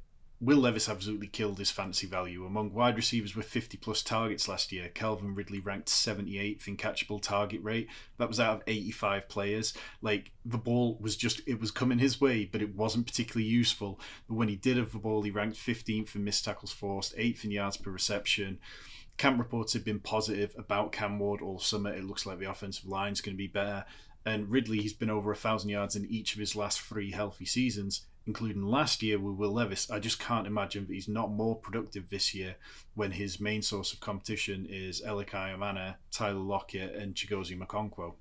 Will Levis absolutely killed his fantasy value. Among wide receivers with 50-plus targets last year, Calvin Ridley ranked 78th in catchable target rate. That was out of 85 players. Like, the ball was it was coming his way, but it wasn't particularly useful. But when he did have the ball, he ranked 15th in missed tackles forced, 8th in yards per reception. Camp reports have been positive about Cam Ward all summer. It looks like the offensive line is going to be better. And Ridley, he's been over 1,000 yards in each of his last 3 healthy seasons, including last year with Will Levis. I just can't imagine that he's not more productive this year when his main source of competition is Elikai Omana, Tyler Lockett, and Chigozie Okonkwo.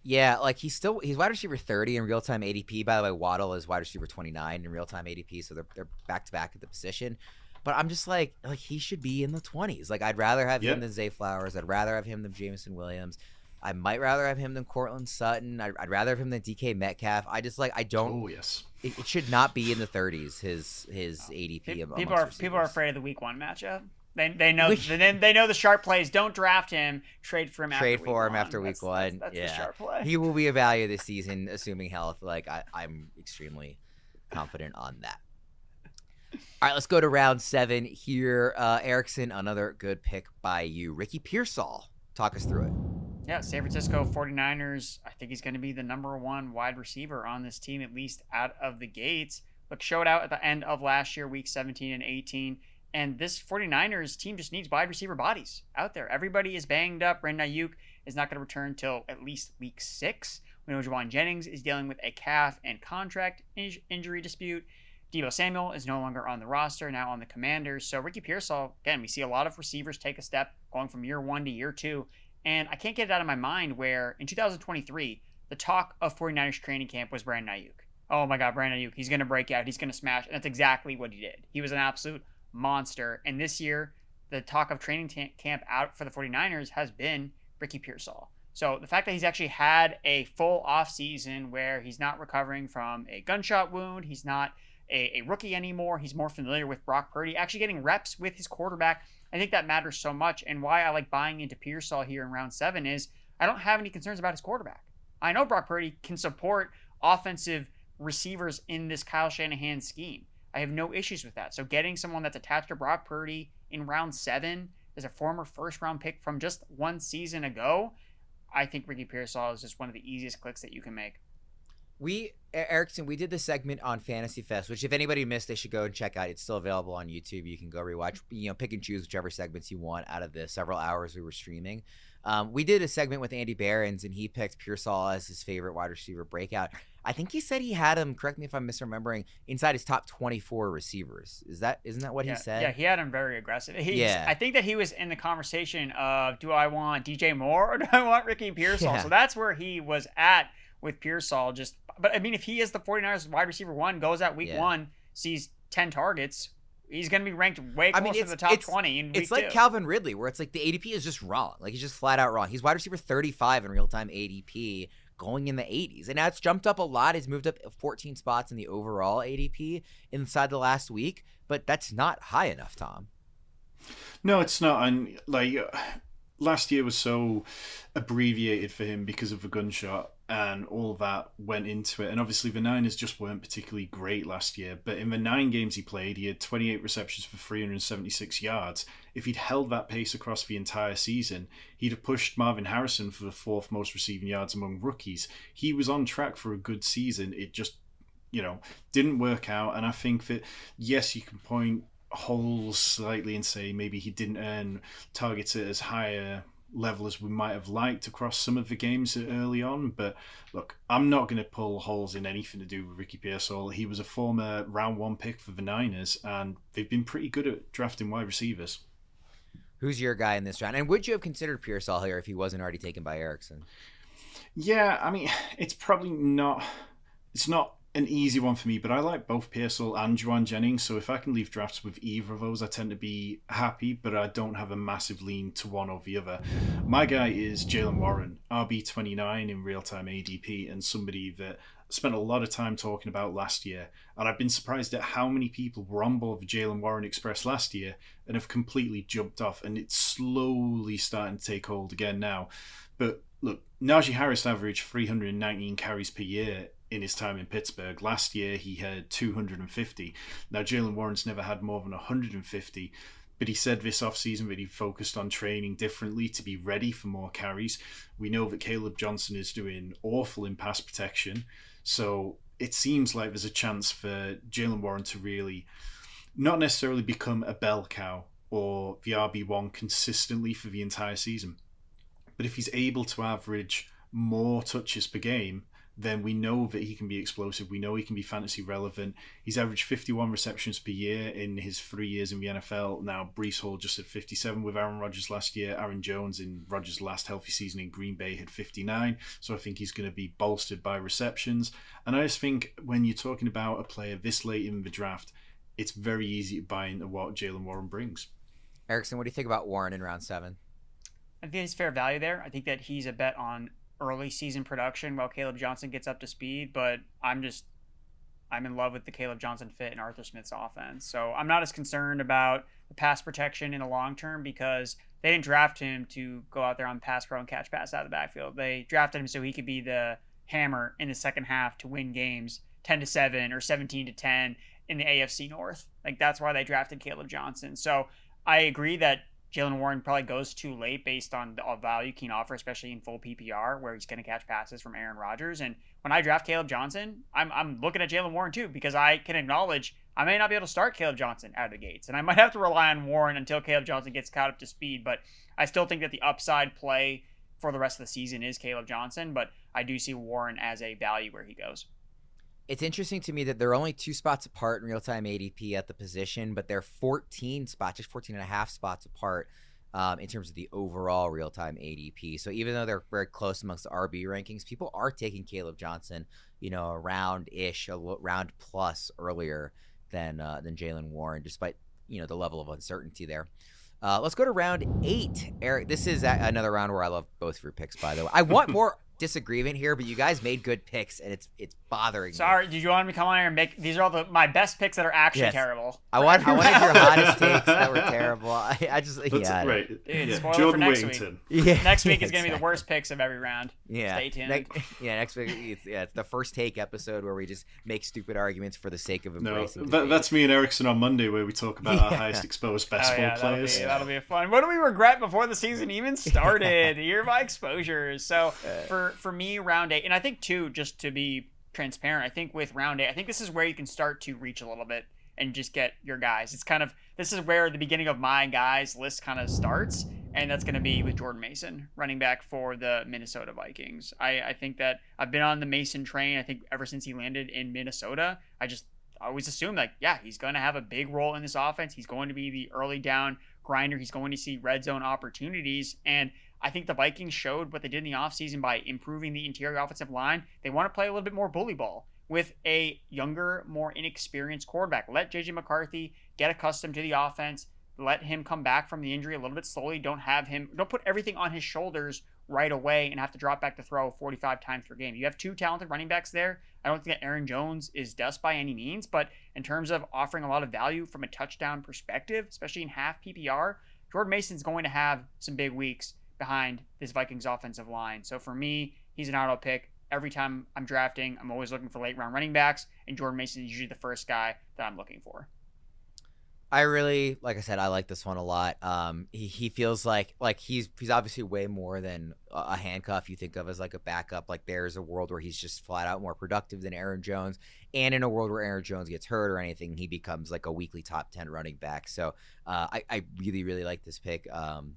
Yeah, like he's wide receiver 30 in real-time ADP. By the way, Waddle is wide receiver 29 in real-time ADP, so they're back-to-back at the position. But I'm just like he should be in the 20s. Like, I'd rather have him than Zay Flowers. I'd rather have him than Jameson Williams. I might rather have him than Cortland Sutton. I'd rather have him than DK Metcalf. I don't. Oh yes. It should not be in the 30s. His ADP. People are afraid of the week 1 matchup. They know the sharp plays. Don't draft him. Trade for him. After week 1. That's the sharp play. He will be evaluated this season, assuming health. Like I'm extremely confident on that. All right, let's go to round 7 here. Erickson, another good pick by you. Ricky Pearsall, talk us through it. Yeah, San Francisco 49ers, I think he's going to be the number 1 wide receiver on this team, at least out of the gates. Look, showed out at the end of last year, week 17 and 18. And this 49ers team just needs wide receiver bodies out there. Everybody is banged up. Brandon Ayuk is not going to return till at least week 6. We know Juwan Jennings is dealing with a calf and contract injury dispute. Deebo Samuel is no longer on the roster, now on the Commanders. So Ricky Pearsall, again, we see a lot of receivers take a step going from year 1 to year 2. And I can't get it out of my mind where in 2023, the talk of 49ers training camp was Brandon Ayuk. Oh my God, Brandon Ayuk, he's going to break out, he's going to smash. And that's exactly what he did. He was an absolute monster. And this year, the talk of training camp out for the 49ers has been Ricky Pearsall. So the fact that he's actually had a full offseason where he's not recovering from a gunshot wound, he's not a rookie anymore, he's more familiar with Brock Purdy, actually getting reps with his quarterback, I think that matters so much. And why I like buying into Pearsall here in round 7 is I don't have any concerns about his quarterback. I know Brock Purdy can support offensive receivers in this Kyle Shanahan scheme. I have no issues with that. So getting someone that's attached to Brock Purdy in round 7 as a former first-round pick from just 1 season ago, I think Ricky Pearsall is just one of the easiest clicks that you can make. Erickson, we did the segment on Fantasy Fest, which if anybody missed, they should go and check out. It's still available on YouTube. You can go rewatch, pick and choose whichever segments you want out of the several hours we were streaming. We did a segment with Andy Behrens, and he picked Pearsall as his favorite wide receiver breakout. I think he said he had him, correct me if I'm misremembering, inside his top 24 receivers. Isn't that what he said? Yeah, he had him very aggressive. I think that he was in the conversation of, do I want DJ Moore or do I want Ricky Pearsall? Yeah. So that's where he was at with Pearsall. But I mean, if he is the 49ers wide receiver 1, goes out week 1, sees 10 targets, he's going to be ranked way closer to the top 20 in week 2. It's like Calvin Ridley, where it's like the ADP is just wrong. Like, he's just flat out wrong. He's wide receiver 35 in real-time ADP, going in the 80s. And now it's jumped up a lot. He's moved up 14 spots in the overall ADP inside the last week. But that's not high enough, Tom. No, it's not. And, last year was so abbreviated for him because of the gunshot, and all that went into it. And obviously the Niners just weren't particularly great last year, but in the 9 games he played, he had 28 receptions for 376 yards. If he'd held that pace across the entire season, he'd have pushed Marvin Harrison for the 4th most receiving yards among rookies. He was on track for a good season. It just, didn't work out. And I think that, yes, you can point holes slightly and say maybe he didn't earn targets at as high a level as we might have liked across some of the games early on. But look, I'm not going to pull holes in anything to do with Ricky Pearsall. He was a former round 1 pick for the Niners, and they've been pretty good at drafting wide receivers. Who's your guy in this round? And would you have considered Pearsall here if he wasn't already taken by Erickson? Yeah, I mean, it's not an easy one for me, but I like both Pearsall and Juwan Jennings, so if I can leave drafts with either of those, I tend to be happy, but I don't have a massive lean to one or the other. My guy is Jaylen Warren, RB29 in real-time ADP, and somebody that I spent a lot of time talking about last year, and I've been surprised at how many people were on board the Jaylen Warren Express last year and have completely jumped off, and it's slowly starting to take hold again now. But look, Najee Harris averaged 319 carries per year in his time in Pittsburgh. Last year, he had 250. Now, Jaylen Warren's never had more than 150, but he said this offseason that he focused on training differently to be ready for more carries. We know that Caleb Johnson is doing awful in pass protection, so it seems like there's a chance for Jaylen Warren to really not necessarily become a bell cow or the RB1 consistently for the entire season. But if he's able to average more touches per game, then we know that he can be explosive. We know he can be fantasy relevant. He's averaged 51 receptions per year in his 3 years in the NFL. Now, Breece Hall just had 57 with Aaron Rodgers last year. Aaron Jones in Rodgers' last healthy season in Green Bay had 59. So I think he's going to be bolstered by receptions. And I just think when you're talking about a player this late in the draft, it's very easy to buy into what Jaylen Warren brings. Erickson, what do you think about Warren in round 7? I think it's fair value there. I think that he's a bet on early season production while Caleb Johnson gets up to speed, but I'm in love with the Caleb Johnson fit in Arthur Smith's offense. So I'm not as concerned about the pass protection in the long term because they didn't draft him to go out there on pass pro and catch pass out of the backfield. They drafted him so he could be the hammer in the second half to win games 10-7 or 17-10 in the AFC North. Like, that's why they drafted Caleb Johnson. So I agree that Jaylen Warren probably goes too late based on the value he can offer, especially in full PPR, where he's going to catch passes from Aaron Rodgers. And when I draft Caleb Johnson, I'm looking at Jaylen Warren too, because I can acknowledge I may not be able to start Caleb Johnson out of the gates, and I might have to rely on Warren until Caleb Johnson gets caught up to speed. But I still think that the upside play for the rest of the season is Caleb Johnson, but I do see Warren as a value where he goes. It's interesting to me that they're only 2 spots apart in real-time ADP at the position, but they're 14 spots, just 14 and a half spots apart in terms of the overall real-time ADP. So even though they're very close amongst the RB rankings, people are taking Caleb Johnson, a round-ish, a round plus earlier than Jaylen Warren, despite, the level of uncertainty there. Let's go to round 8. Eric, this is another round where I love both of your picks, by the way. I want more disagreement here, but you guys made good picks, and it's bothering me. Sorry, did you want me to come on here and make these are all my best picks that are actually terrible? I wanted your hottest takes that were terrible. I just right. Dude, spoiler Jordan for next Whittington. week. Yeah, Next week is gonna be the worst picks of every round. Yeah, stay tuned. Next week it's the first take episode where we just make stupid arguments for the sake of embracing. That's me and Erickson on Monday, where we talk about our highest exposed best ball players. That'll be a fun. What do we regret before the season even started? Here are my exposures. So for me, round 8, and I think too, just to be transparent, I think with round 8, I think this is where you can start to reach a little bit and just get your guys. This is where the beginning of my guys list kind of starts, and that's going to be with Jordan Mason, running back for the Minnesota Vikings. I think that I've been on the Mason train, I think ever since he landed in Minnesota. I always assumed he's going to have a big role in this offense. He's going to be the early down grinder. He's going to see red zone opportunities, and I think the Vikings showed what they did in the offseason by improving the interior offensive line. They want to play a little bit more bully ball with a younger, more inexperienced quarterback. Let J.J. McCarthy get accustomed to the offense. Let him come back from the injury a little bit slowly. Don't put everything on his shoulders right away and have to drop back to throw 45 times per game. You have 2 talented running backs there. I don't think that Aaron Jones is dust by any means, but in terms of offering a lot of value from a touchdown perspective, especially in half PPR, Jordan Mason's going to have some big weeks behind this Vikings offensive line. So for me, he's an auto pick. Every time I'm drafting, I'm always looking for late round running backs, and Jordan Mason is usually the first guy that I'm looking for. I really, like I said, I like this one a lot. He feels like he's obviously way more than a handcuff you think of as like a backup. Like there's a world where he's just flat out more productive than Aaron Jones. And in a world where Aaron Jones gets hurt or anything, he becomes like a weekly top 10 running back. So I really, really like this pick.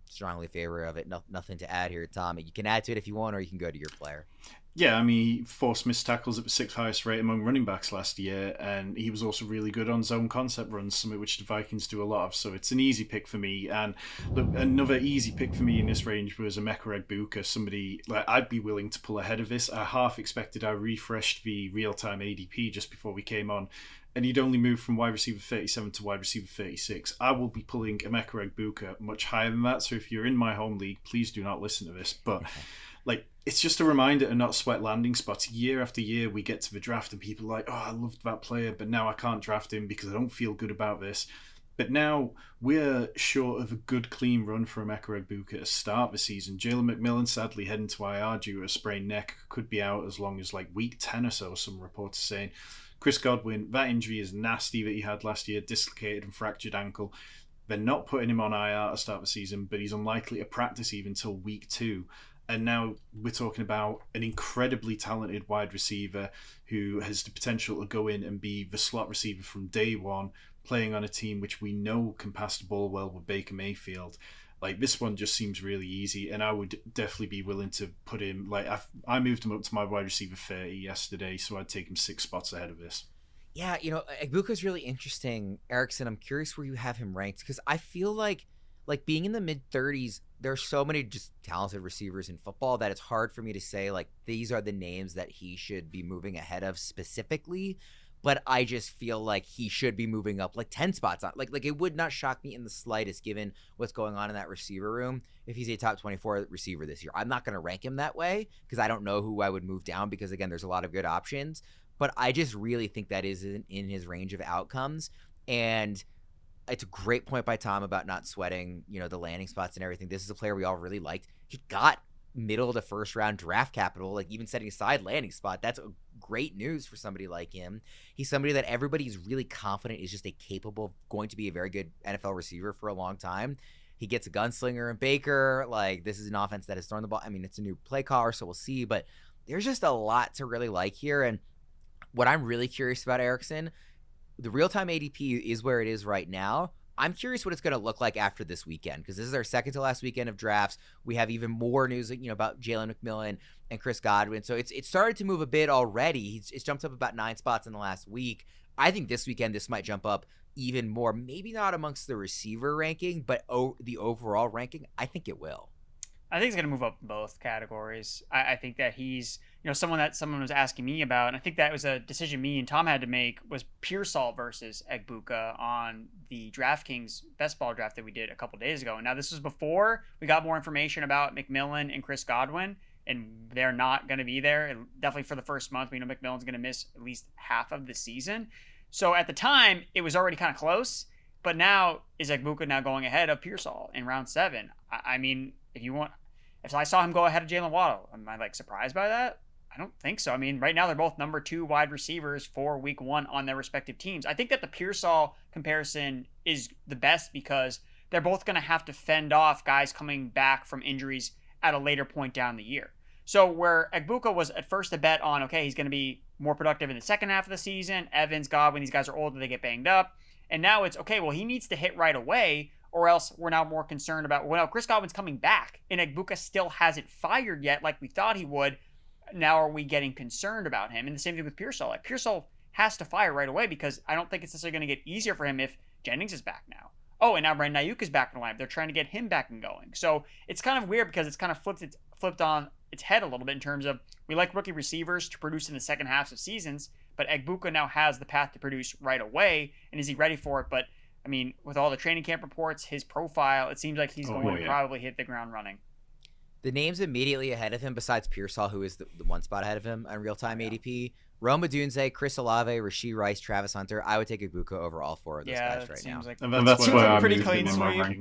Strongly favor of it. Nothing to add here, Tom. You can add to it if you want, or you can go to your player. Yeah, I mean, he forced missed tackles at the 6th highest rate among running backs last year, and he was also really good on zone concept runs, something which the Vikings do a lot of. So it's an easy pick for me. And look, another easy pick for me in this range was Emeka Egbuka, somebody like I'd be willing to pull ahead of this. I half expected. I refreshed the real-time ADP just before we came on, and he'd only moved from wide receiver 37 to wide receiver 36. I will be pulling Emeka Egbuka much higher than that. So if you're in my home league, please do not listen to this. But like, it's just a reminder to not sweat landing spots. Year after year, we get to the draft and people are like, oh, I loved that player, but now I can't draft him because I don't feel good about this. But now we're short of a good, clean run for Emeka Egbuka to start the season. Jaylen McMillan, sadly, heading to IR due to a sprained neck, could be out as long as like week 10 or so, some reports are saying. Chris Godwin, that injury is nasty that he had last year, dislocated and fractured ankle. They're not putting him on IR to start the season, but he's unlikely to practice even until week 2. And now we're talking about an incredibly talented wide receiver who has the potential to go in and be the slot receiver from day one, playing on a team which we know can pass the ball well with Baker Mayfield. Like, this one just seems really easy, and I would definitely be willing to put him, like, I moved him up to my wide receiver 30 yesterday, so I'd take him 6 spots ahead of this. Yeah, Egbuka is really interesting. Erickson, I'm curious where you have him ranked, because I feel like being in the mid-30s, there's so many just talented receivers in football that it's hard for me to say, like, these are the names that he should be moving ahead of specifically. But I just feel like he should be moving up like 10 spots on. Like it would not shock me in the slightest given what's going on in that receiver room if he's a top 24 receiver this year. I'm not going to rank him that way because I don't know who I would move down because, again, there's a lot of good options. But I just really think that is in his range of outcomes. And it's a great point by Tom about not sweating, the landing spots and everything. This is a player we all really liked. He got middle to first round draft capital, like even setting aside landing spot. That's great news for somebody like him. He's somebody that everybody's really confident is just going to be a very good NFL receiver for a long time. He gets a gunslinger and Baker. Like, this is an offense that has thrown the ball. I mean, it's a new play caller, so we'll see, but there's just a lot to really like here. And what I'm really curious about, Erickson, the real-time ADP is where it is right now. I'm curious what it's going to look like after this weekend, because this is our second to last weekend of drafts. We have even more news, about Jaylen McMillan and Chris Godwin. So it's started to move a bit already. It's jumped up about 9 spots in the last week. I think this weekend this might jump up even more. Maybe not amongst the receiver ranking, but the overall ranking, I think it will. I think he's going to move up in both categories. I think that he's, someone that someone was asking me about, and I think that was a decision me and Tom had to make, was Pearsall versus Egbuka on the DraftKings best ball draft that we did a couple days ago. And now this was before we got more information about McMillan and Chris Godwin, and they're not going to be there. And definitely for the first month, we know McMillan's going to miss at least half of the season. So at the time, it was already kind of close. But now, is Egbuka now going ahead of Pearsall in round 7? I mean, if I saw him go ahead of Jaylen Waddle, am I surprised by that? I don't think so. I mean, right now they're both number 2 wide receivers for week 1 on their respective teams. I think that the Pearsall comparison is the best because they're both going to have to fend off guys coming back from injuries at a later point down the year. So where Egbuka was at first a bet on, okay, he's going to be more productive in the second half of the season. Evans, Godwin, these guys are older, they get banged up. And now it's, okay, well, he needs to hit right away, or else we're now more concerned about, well, Chris Godwin's coming back, and Egbuka still hasn't fired yet like we thought he would. Now are we getting concerned about him? And the same thing with Pearsall. Pearsall has to fire right away because I don't think it's necessarily going to get easier for him if Jennings is back now. Oh, and now Brandon Ayuk is back in the lineup. They're trying to get him back and going. So it's kind of weird because it's kind of flipped on its head a little bit in terms of we like rookie receivers to produce in the second halves of seasons, but Egbuka now has the path to produce right away, and is he ready for it? But I mean, with all the training camp reports, his profile, it seems like he's going to probably hit the ground running. The names immediately ahead of him, besides Pearsall, who is the 1 spot ahead of him on real-time ADP, Rome Odunze, Chris Olave, Rashee Rice, Travis Hunter. I would take Egbuka over all 4 of those guys right now. And that's why I'm pretty clean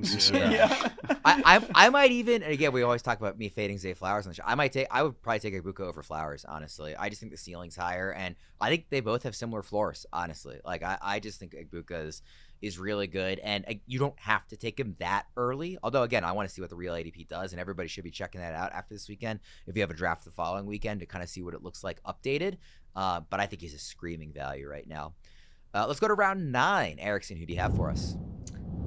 sweep. Yeah. I might even, and again, we always talk about me fading Zay Flowers on the show. I would probably take Egbuka over Flowers, honestly. I just think the ceiling's higher, and I think they both have similar floors, honestly. Like, I just think Egbuka is really good. And you don't have to take him that early. Although, again, I want to see what the real ADP does, and everybody should be checking that out after this weekend if you have a draft the following weekend to kind of see what it looks like updated. But I think he's a screaming value right now. Let's go to round 9. Erickson, who do you have for us?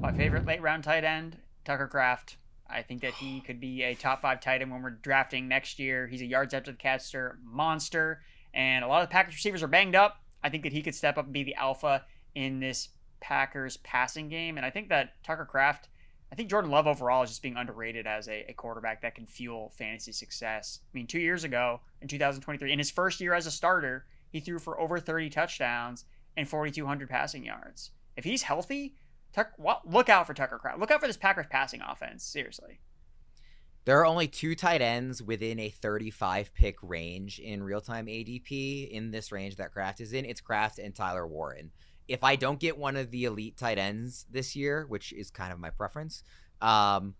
My favorite late round tight end, Tucker Kraft. I think that he could be a top 5 tight end when we're drafting next year. He's a yards after the catch monster, and a lot of the Packers receivers are banged up. I think that he could step up and be the alpha in this Packers passing game. And I think that Tucker Kraft, I think Jordan Love overall is just being underrated as a quarterback that can fuel fantasy success. I mean, 2 years ago in 2023, in his first year as a starter, he threw for over 30 touchdowns and 4,200 passing yards. If he's healthy, look out for Tucker Kraft. Look out for this Packers passing offense. Seriously. There are only 2 tight ends within a 35 pick range in real-time ADP in this range that Kraft is in. It's Kraft and Tyler Warren. If I don't get one of the elite tight ends this year, which is kind of my preference, and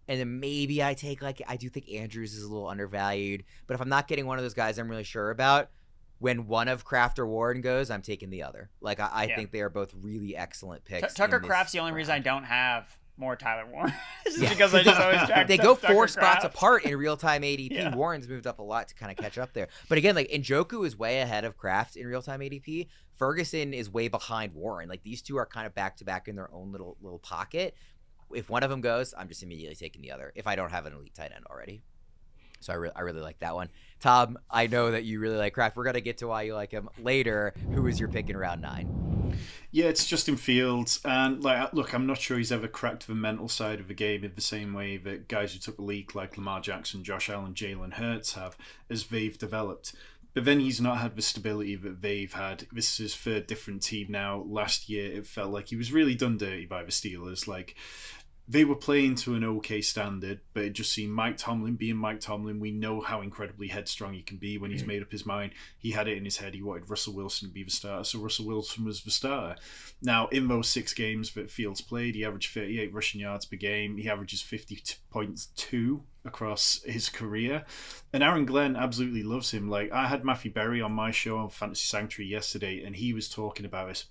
then maybe I do think Andrews is a little undervalued, but if I'm not getting one of those guys I'm really sure about, when one of Kraft or Warren goes, I'm taking the other. I think they are both really excellent picks. Tucker Kraft's the only reason I don't have more Tyler Warren. Because I just always track they go Tucker 4 spots Kraft. apart in real-time ADP. Yeah. Warren's moved up a lot to kind of catch up there. But again, Njoku is way ahead of Kraft in real-time ADP. Ferguson is way behind Warren. These two are kind of back-to-back in their own little pocket. If one of them goes, I'm just immediately taking the other if I don't have an elite tight end already. So I really like that one. Tom, I know that you really like Kraft. We're going to get to why you like him later. Who is your pick in round 9? Yeah, it's Justin Fields. And look, I'm not sure he's ever cracked the mental side of the game in the same way that guys who took a leak like Lamar Jackson, Josh Allen, Jalen Hurts have as they've developed. But then he's not had the stability that they've had. This is his 3rd different team now. Last year, it felt like he was really done dirty by the Steelers. They were playing to an okay standard, but it just seemed Mike Tomlin being Mike Tomlin. We know how incredibly headstrong he can be when he's made up his mind. He had it in his head. He wanted Russell Wilson to be the starter, so Russell Wilson was the starter. Now, in those 6 games that Fields played, he averaged 38 rushing yards per game. He averages 50.2 across his career. And Aaron Glenn absolutely loves him. I had Matthew Berry on my show on Fantasy Sanctuary yesterday, and he was talking about it.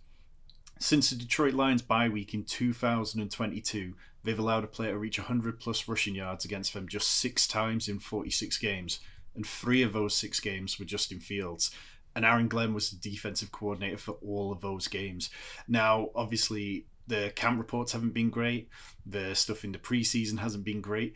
Since the Detroit Lions bye week in 2022, they've allowed a player to reach 100-plus rushing yards against them just 6 times in 46 games. And 3 of those 6 games were Justin Fields. And Aaron Glenn was the defensive coordinator for all of those games. Now, obviously, the camp reports haven't been great. The stuff in the preseason hasn't been great.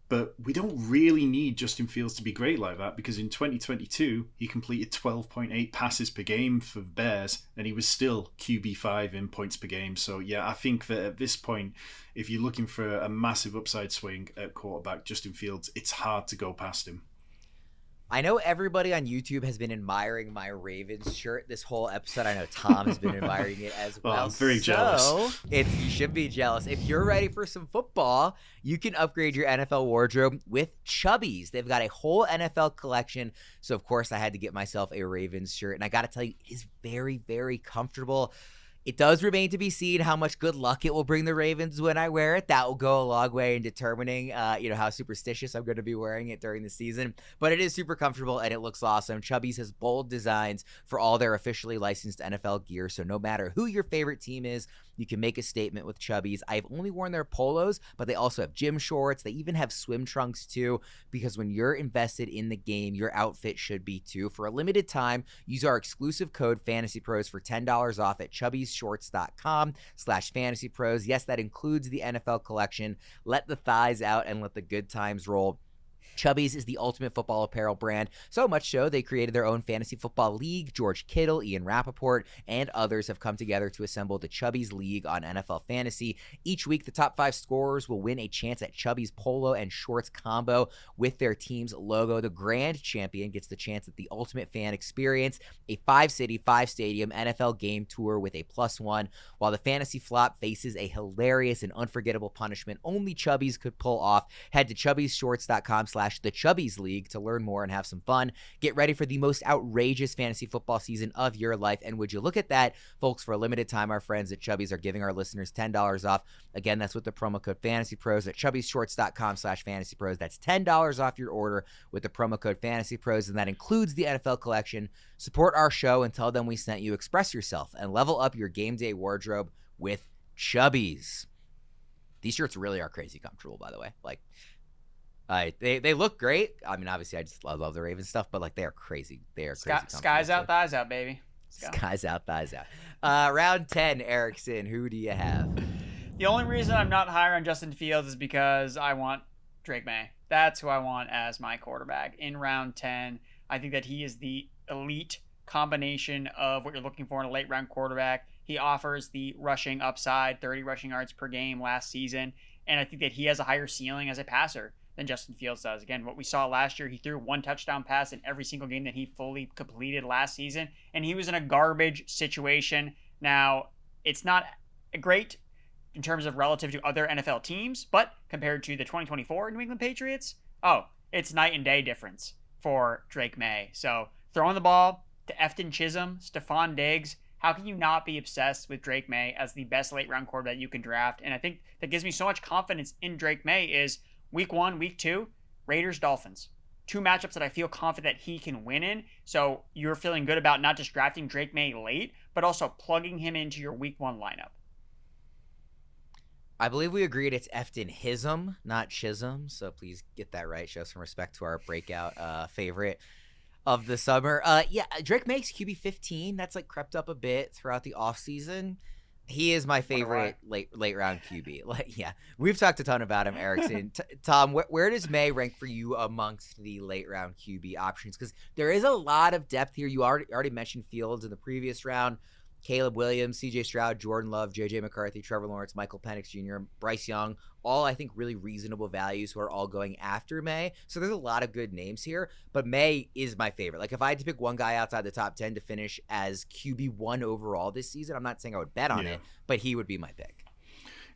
But we don't really need Justin Fields to be great like that, because in 2022, he completed 12.8 passes per game for the Bears, and he was still QB5 in points per game. So, yeah, I think that at this point, if you're looking for a massive upside swing at quarterback, Justin Fields, it's hard to go past him. I know everybody on YouTube has been admiring my Ravens shirt this whole episode. I know Tom has been admiring it as well. I'm very jealous. You should be jealous. If you're ready for some football, you can upgrade your NFL wardrobe with Chubbies. They've got a whole NFL collection. So, of course, I had to get myself a Ravens shirt. And I got to tell you, it is very, very comfortable. It does remain to be seen how much good luck it will bring the Ravens when I wear it. That will go a long way in determining, how superstitious I'm going to be wearing it during the season. But it is super comfortable and it looks awesome. Chubbies has bold designs for all their officially licensed NFL gear. So no matter who your favorite team is, you can make a statement with Chubbies. I've only worn their polos, but they also have gym shorts. They even have swim trunks too, because when you're invested in the game, your outfit should be too. For a limited time, use our exclusive code FANTASYPROS for $10 off at chubbiesshorts.com/fantasypros. Yes, that includes the NFL collection. Let the thighs out and let the good times roll. Chubbies is the ultimate football apparel brand, so much so they created their own fantasy football league. George Kittle, Ian Rappaport, and others have come together to assemble the Chubbies League on NFL Fantasy. Each week, the top 5 scorers will win a chance at Chubbies polo and shorts combo with their team's logo. The grand champion gets the chance at the ultimate fan experience, a 5-city, 5-stadium NFL game tour with a +1, while the fantasy flop faces a hilarious and unforgettable punishment only Chubbies could pull off. Head to chubbiesshorts.com/the Chubbies League to learn more and have some fun. Get ready for the most outrageous fantasy football season of your life. And would you look at that, folks, for a limited time, our friends at Chubbies are giving our listeners $10 off. Again, that's with the promo code FANTASYPROS at chubbiesshorts.com/fantasypros. That's $10 off your order with the promo code FANTASYPROS, and that includes the NFL collection. Support our show and tell them we sent you. Express yourself and level up your game day wardrobe with Chubbies. These shirts really are crazy comfortable, by the way. Like, they look great. I mean, obviously, I just love the Ravens stuff, but like they are crazy. They are crazy. Skies out, thighs out, baby. Skies out, thighs out. Round 10, Erickson. Who do you have? The only reason I'm not higher on Justin Fields is because I want Drake Maye. That's who I want as my quarterback in round 10. I think that he is the elite combination of what you're looking for in a late round quarterback. He offers the rushing upside, 30 rushing yards per game last season, and I think that he has a higher ceiling as a passer than Justin Fields does. Again, what we saw last year, he threw one touchdown pass in every single game that he fully completed last season, and he was in a garbage situation. Now, it's not great in terms of relative to other NFL teams, but compared to the 2024 New England Patriots, it's night and day difference for Drake Maye. So throwing the ball to Efton Chisholm, Stephon Diggs, how can you not be obsessed with Drake Maye as the best late round quarterback you can draft? And I think that gives me so much confidence in Drake Maye is week 1, week 2, Raiders, Dolphins. 2 matchups that I feel confident he can win in. So you're feeling good about not just drafting Drake Maye late, but also plugging him into your week 1 lineup. I believe we agreed it's Efton Hism, not Chisholm. So please get that right. Show some respect to our breakout favorite of the summer. Drake Maye's QB 15. That's like crept up a bit throughout the offseason. He is my favorite late round QB. We've talked a ton about him, Erickson. Tom, where does Maye rank for you amongst the late round QB options? Because there is a lot of depth here. You already mentioned Fields in the previous round. Caleb Williams, C.J. Stroud, Jordan Love, J.J. McCarthy, Trevor Lawrence, Michael Penix Jr., Bryce Young, all I think really reasonable values who are all going after Maye. So there's a lot of good names here, but Maye is my favorite. Like if I had to pick one guy outside the top 10 to finish as QB1 overall this season, I'm not saying I would bet on it, but he would be my pick.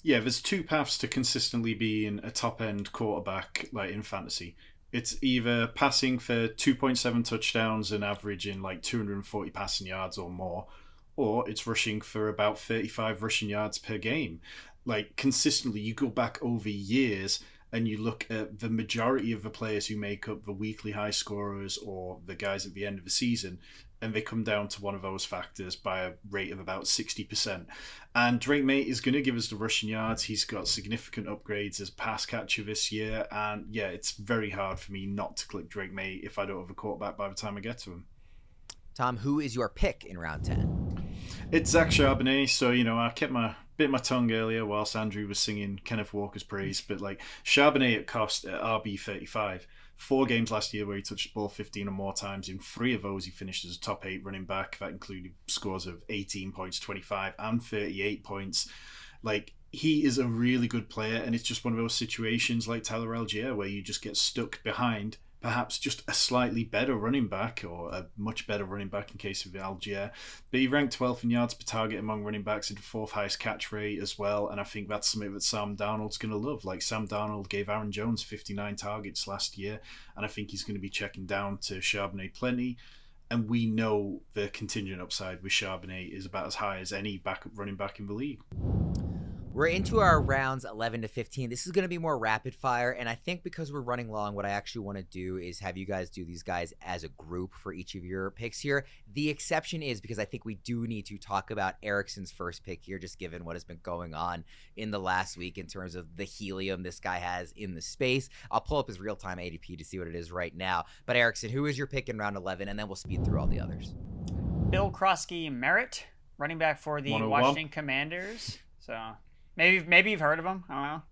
Yeah, there's 2 paths to consistently being a top-end quarterback like in fantasy. It's either passing for 2.7 touchdowns and averaging like 240 passing yards or more, or it's rushing for about 35 rushing yards per game. Like consistently, you go back over years and you look at the majority of the players who make up the weekly high scorers or the guys at the end of the season, and they come down to one of those factors by a rate of about 60%. And Drake Maye is going to give us the rushing yards. He's got significant upgrades as pass catcher this year. And yeah, it's very hard for me not to click Drake Maye if I don't have a quarterback by the time I get to him. Tom, who is your pick in round 10? It's Zach Charbonnet. So, I bit my tongue earlier whilst Andrew was singing Kenneth Walker's praise, but like Charbonnet at cost at RB35. 4 games last year where he touched the ball 15 or more times. In 3 of those, he finished as a top 8 running back. That included scores of 18 points, 25, and 38 points. Like, he is a really good player, and it's just one of those situations like Tyler Algier where you just get stuck behind perhaps just a slightly better running back or a much better running back in case of Algier. But he ranked 12th in yards per target among running backs and 4th highest catch rate as well. And I think that's something that Sam Darnold's going to love. Like Sam Darnold gave Aaron Jones 59 targets last year, and I think he's going to be checking down to Charbonnet plenty. And we know the contingent upside with Charbonnet is about as high as any backup running back in the league. We're into our rounds 11 to 15. This is going to be more rapid fire, and I think because we're running long, what I actually want to do is have you guys do these guys as a group for each of your picks here. The exception is because I think we do need to talk about Erickson's first pick here, just given what has been going on in the last week in terms of the helium this guy has in the space. I'll pull up his real-time ADP to see what it is right now. But Erickson, who is your pick in round 11? And then we'll speed through all the others. Bill Croskey-Merritt, running back for the Washington Commanders. So maybe you've heard of him. I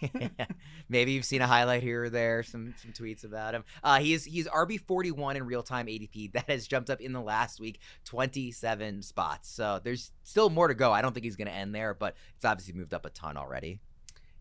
don't know. Maybe you've seen a highlight here or there, some tweets about him. He's RB41 in real-time ADP. That has jumped up in the last week 27 spots. So there's still more to go. I don't think he's going to end there, but it's obviously moved up a ton already.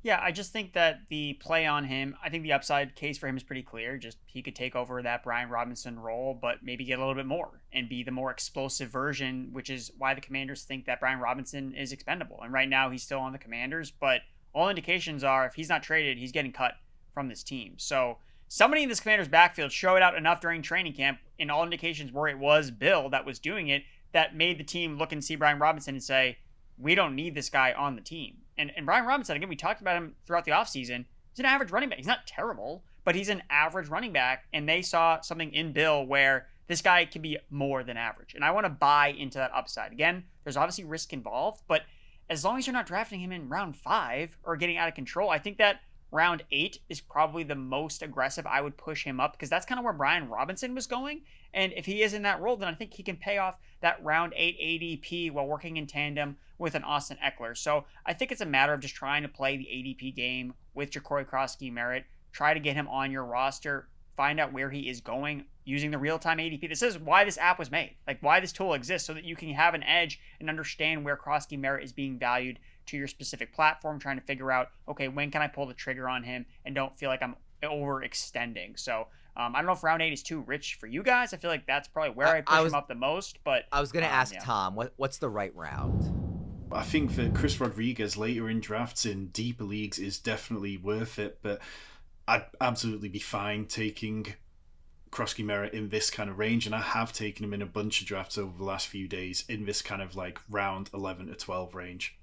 Yeah, I just think that the play on him, I think the upside case for him is pretty clear. Just he could take over that Brian Robinson role, but maybe get a little bit more and be the more explosive version, which is why the Commanders think that Brian Robinson is expendable. And right now he's still on the Commanders, but all indications are if he's not traded, he's getting cut from this team. So somebody in this Commanders backfield showed out enough during training camp, in all indications where it was Bill that was doing it, that made the team look and see Brian Robinson and say, we don't need this guy on the team. And Brian Robinson, again, we talked about him throughout the offseason. He's an average running back. He's not terrible, but he's an average running back. And they saw something in Bill where this guy can be more than average. And I want to buy into that upside. Again, there's obviously risk involved, but as long as you're not drafting him in round 5 or getting out of control, I think that round 8 is probably the most aggressive I would push him up, because that's kind of where Brian Robinson was going. And if he is in that role, then I think he can pay off that round 8 ADP while working in tandem with an Austin Eckler. So I think it's a matter of just trying to play the ADP game with Jacory Croskey-Merritt, try to get him on your roster, find out where he is going using the real-time ADP. This is why this app was made, like why this tool exists, so that you can have an edge and understand where Croskey-Merritt is being valued to your specific platform, trying to figure out, okay, when can I pull the trigger on him and don't feel like I'm overextending. So I don't know if round 8 is too rich for you guys. I feel like that's probably where I push him up the most. But I was going to ask Tom, what's the right round? I think that Chris Rodriguez later in drafts in deeper leagues is definitely worth it, but I'd absolutely be fine taking Croskey-Merritt in this kind of range, and I have taken him in a bunch of drafts over the last few days in this kind of like round 11 to 12 range.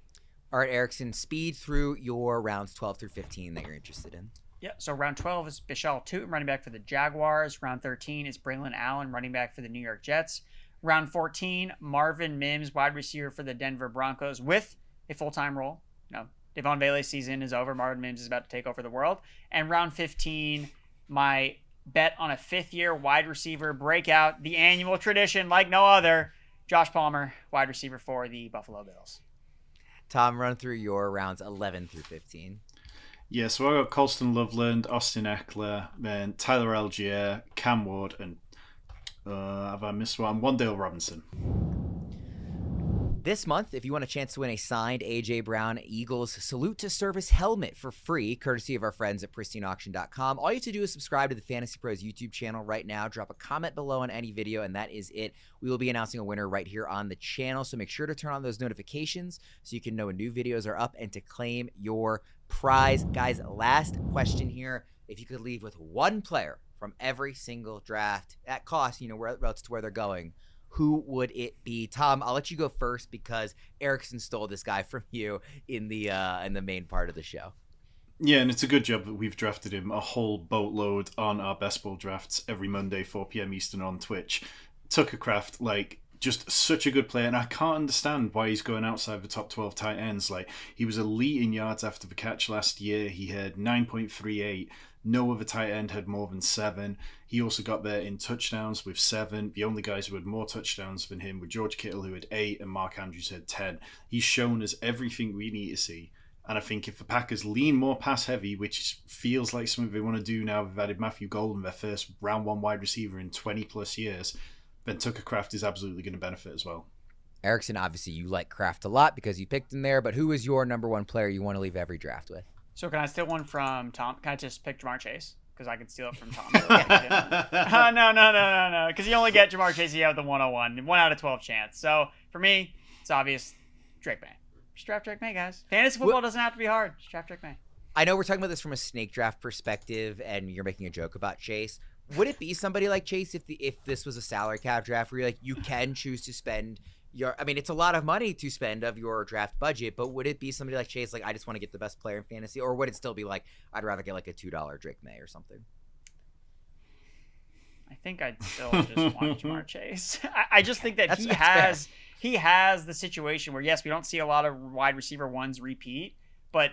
All right, Erickson, speed through your rounds 12 through 15 that you're interested in. Yeah, so round 12 is Bichelle Tootin, running back for the Jaguars. Round 13 is Braylon Allen, running back for the New York Jets. Round 14, Marvin Mims, wide receiver for the Denver Broncos, with a full-time role. Devon Bailey's season is over. Marvin Mims is about to take over the world. And round 15, my bet on a fifth-year wide receiver breakout, the annual tradition like no other, Josh Palmer, wide receiver for the Buffalo Bills. Tom, run through your rounds 11 through 15. Yeah, so I got Colston Loveland, Austin Eckler, then Tyler Algier, Cam Ward, and have I missed one? Wan'Dale Robinson. This month, if you want a chance to win a signed A.J. Brown Eagles Salute to Service helmet for free, courtesy of our friends at pristineauction.com, all you have to do is subscribe to the Fantasy Pros YouTube channel right now, drop a comment below on any video, and that is it. We will be announcing a winner right here on the channel, so make sure to turn on those notifications so you can know when new videos are up and to claim your prize. Guys, last question here. If you could leave with one player from every single draft at cost, relative to where they're going, who would it be? Tom, I'll let you go first because Erickson stole this guy from you in the main part of the show. Yeah, and it's a good job that we've drafted him a whole boatload on our best ball drafts every Monday, 4 p.m. Eastern on Twitch. Tucker Kraft, just such a good player, and I can't understand why he's going outside the top 12 tight ends. He was elite in yards after the catch last year. He had 9.38. No other tight end had more than 7. He also got there in touchdowns with 7. The only guys who had more touchdowns than him were George Kittle, who had 8, and Mark Andrews had 10. He's shown us everything we need to see. And I think if the Packers lean more pass heavy, which feels like something they want to do now, they've added Matthew Golden, their first round 1 wide receiver in 20 plus years, then Tucker Kraft is absolutely going to benefit as well. Erickson, obviously you like Kraft a lot because you picked him there, but who is your number 1 player you want to leave every draft with? So can I steal one from Tom? Can I just pick Jamar Chase? Because I can steal it from Tom. No. Because you only get Jamar Chase, you have the 101. 1 out of 12 chance. So for me, it's obvious. Drake May. Just draft Drake May, guys. Fantasy football doesn't have to be hard. Just draft Drake May. I know we're talking about this from a snake draft perspective, and you're making a joke about Chase. Would it be somebody like Chase if this was a salary cap draft where you can choose to spend it's a lot of money to spend of your draft budget, but would it be somebody like Chase, I just want to get the best player in fantasy, or would it still be I'd rather get a $2 Drake May or something? I think I'd still just want Jamar Chase. I just think that he has the situation where, yes, we don't see a lot of wide receiver ones repeat, but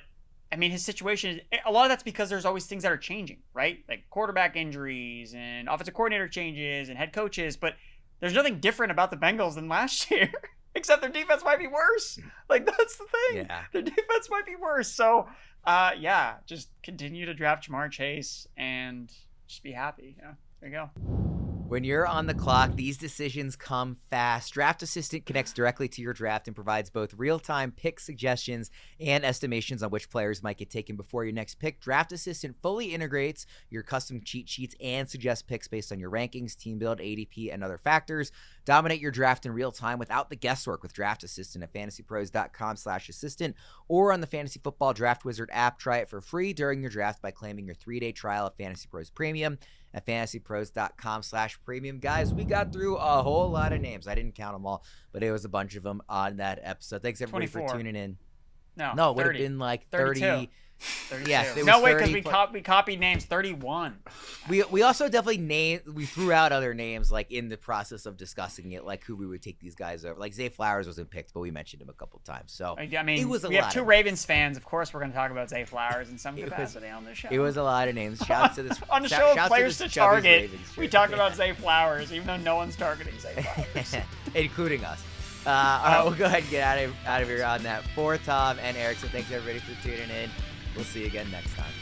his situation is a lot of that's because there's always things that are changing, right? Like quarterback injuries and offensive coordinator changes and head coaches, but there's nothing different about the Bengals than last year, except their defense might be worse. That's the thing. Yeah. Their defense might be worse. So, just continue to draft Jamar Chase and just be happy. Yeah, there you go. When you're on the clock, these decisions come fast. Draft Assistant connects directly to your draft and provides both real-time pick suggestions and estimations on which players might get taken before your next pick. Draft Assistant fully integrates your custom cheat sheets and suggests picks based on your rankings, team build, ADP, and other factors. Dominate your draft in real time without the guesswork with Draft Assistant at fantasypros.com/assistant or on the Fantasy Football Draft Wizard app. Try it for free during your draft by claiming your 3-day trial of Fantasy Pros Premium at fantasypros.com/premium. Guys, we got through a whole lot of names. I didn't count them all, but it was a bunch of them on that episode. Thanks everybody 24. for tuning in. No, it would have been 30. 32. Yes, it no was way, 30 because we copied names. 31. We also definitely we threw out other names like in the process of discussing it, like who we would take these guys over. Like Zay Flowers wasn't picked, but we mentioned him a couple times. So I mean, it was we have two Ravens fans. Of course, we're going to talk about Zay Flowers in some capacity on this show. It was a lot of names. Shouts to this on the show of players to target. Ravens, we talked about Zay Flowers, even though no one's targeting Zay Flowers, including us. All right, we'll go ahead and get out of here on that. For Tom and Erickson, thanks everybody for tuning in. We'll see you again next time.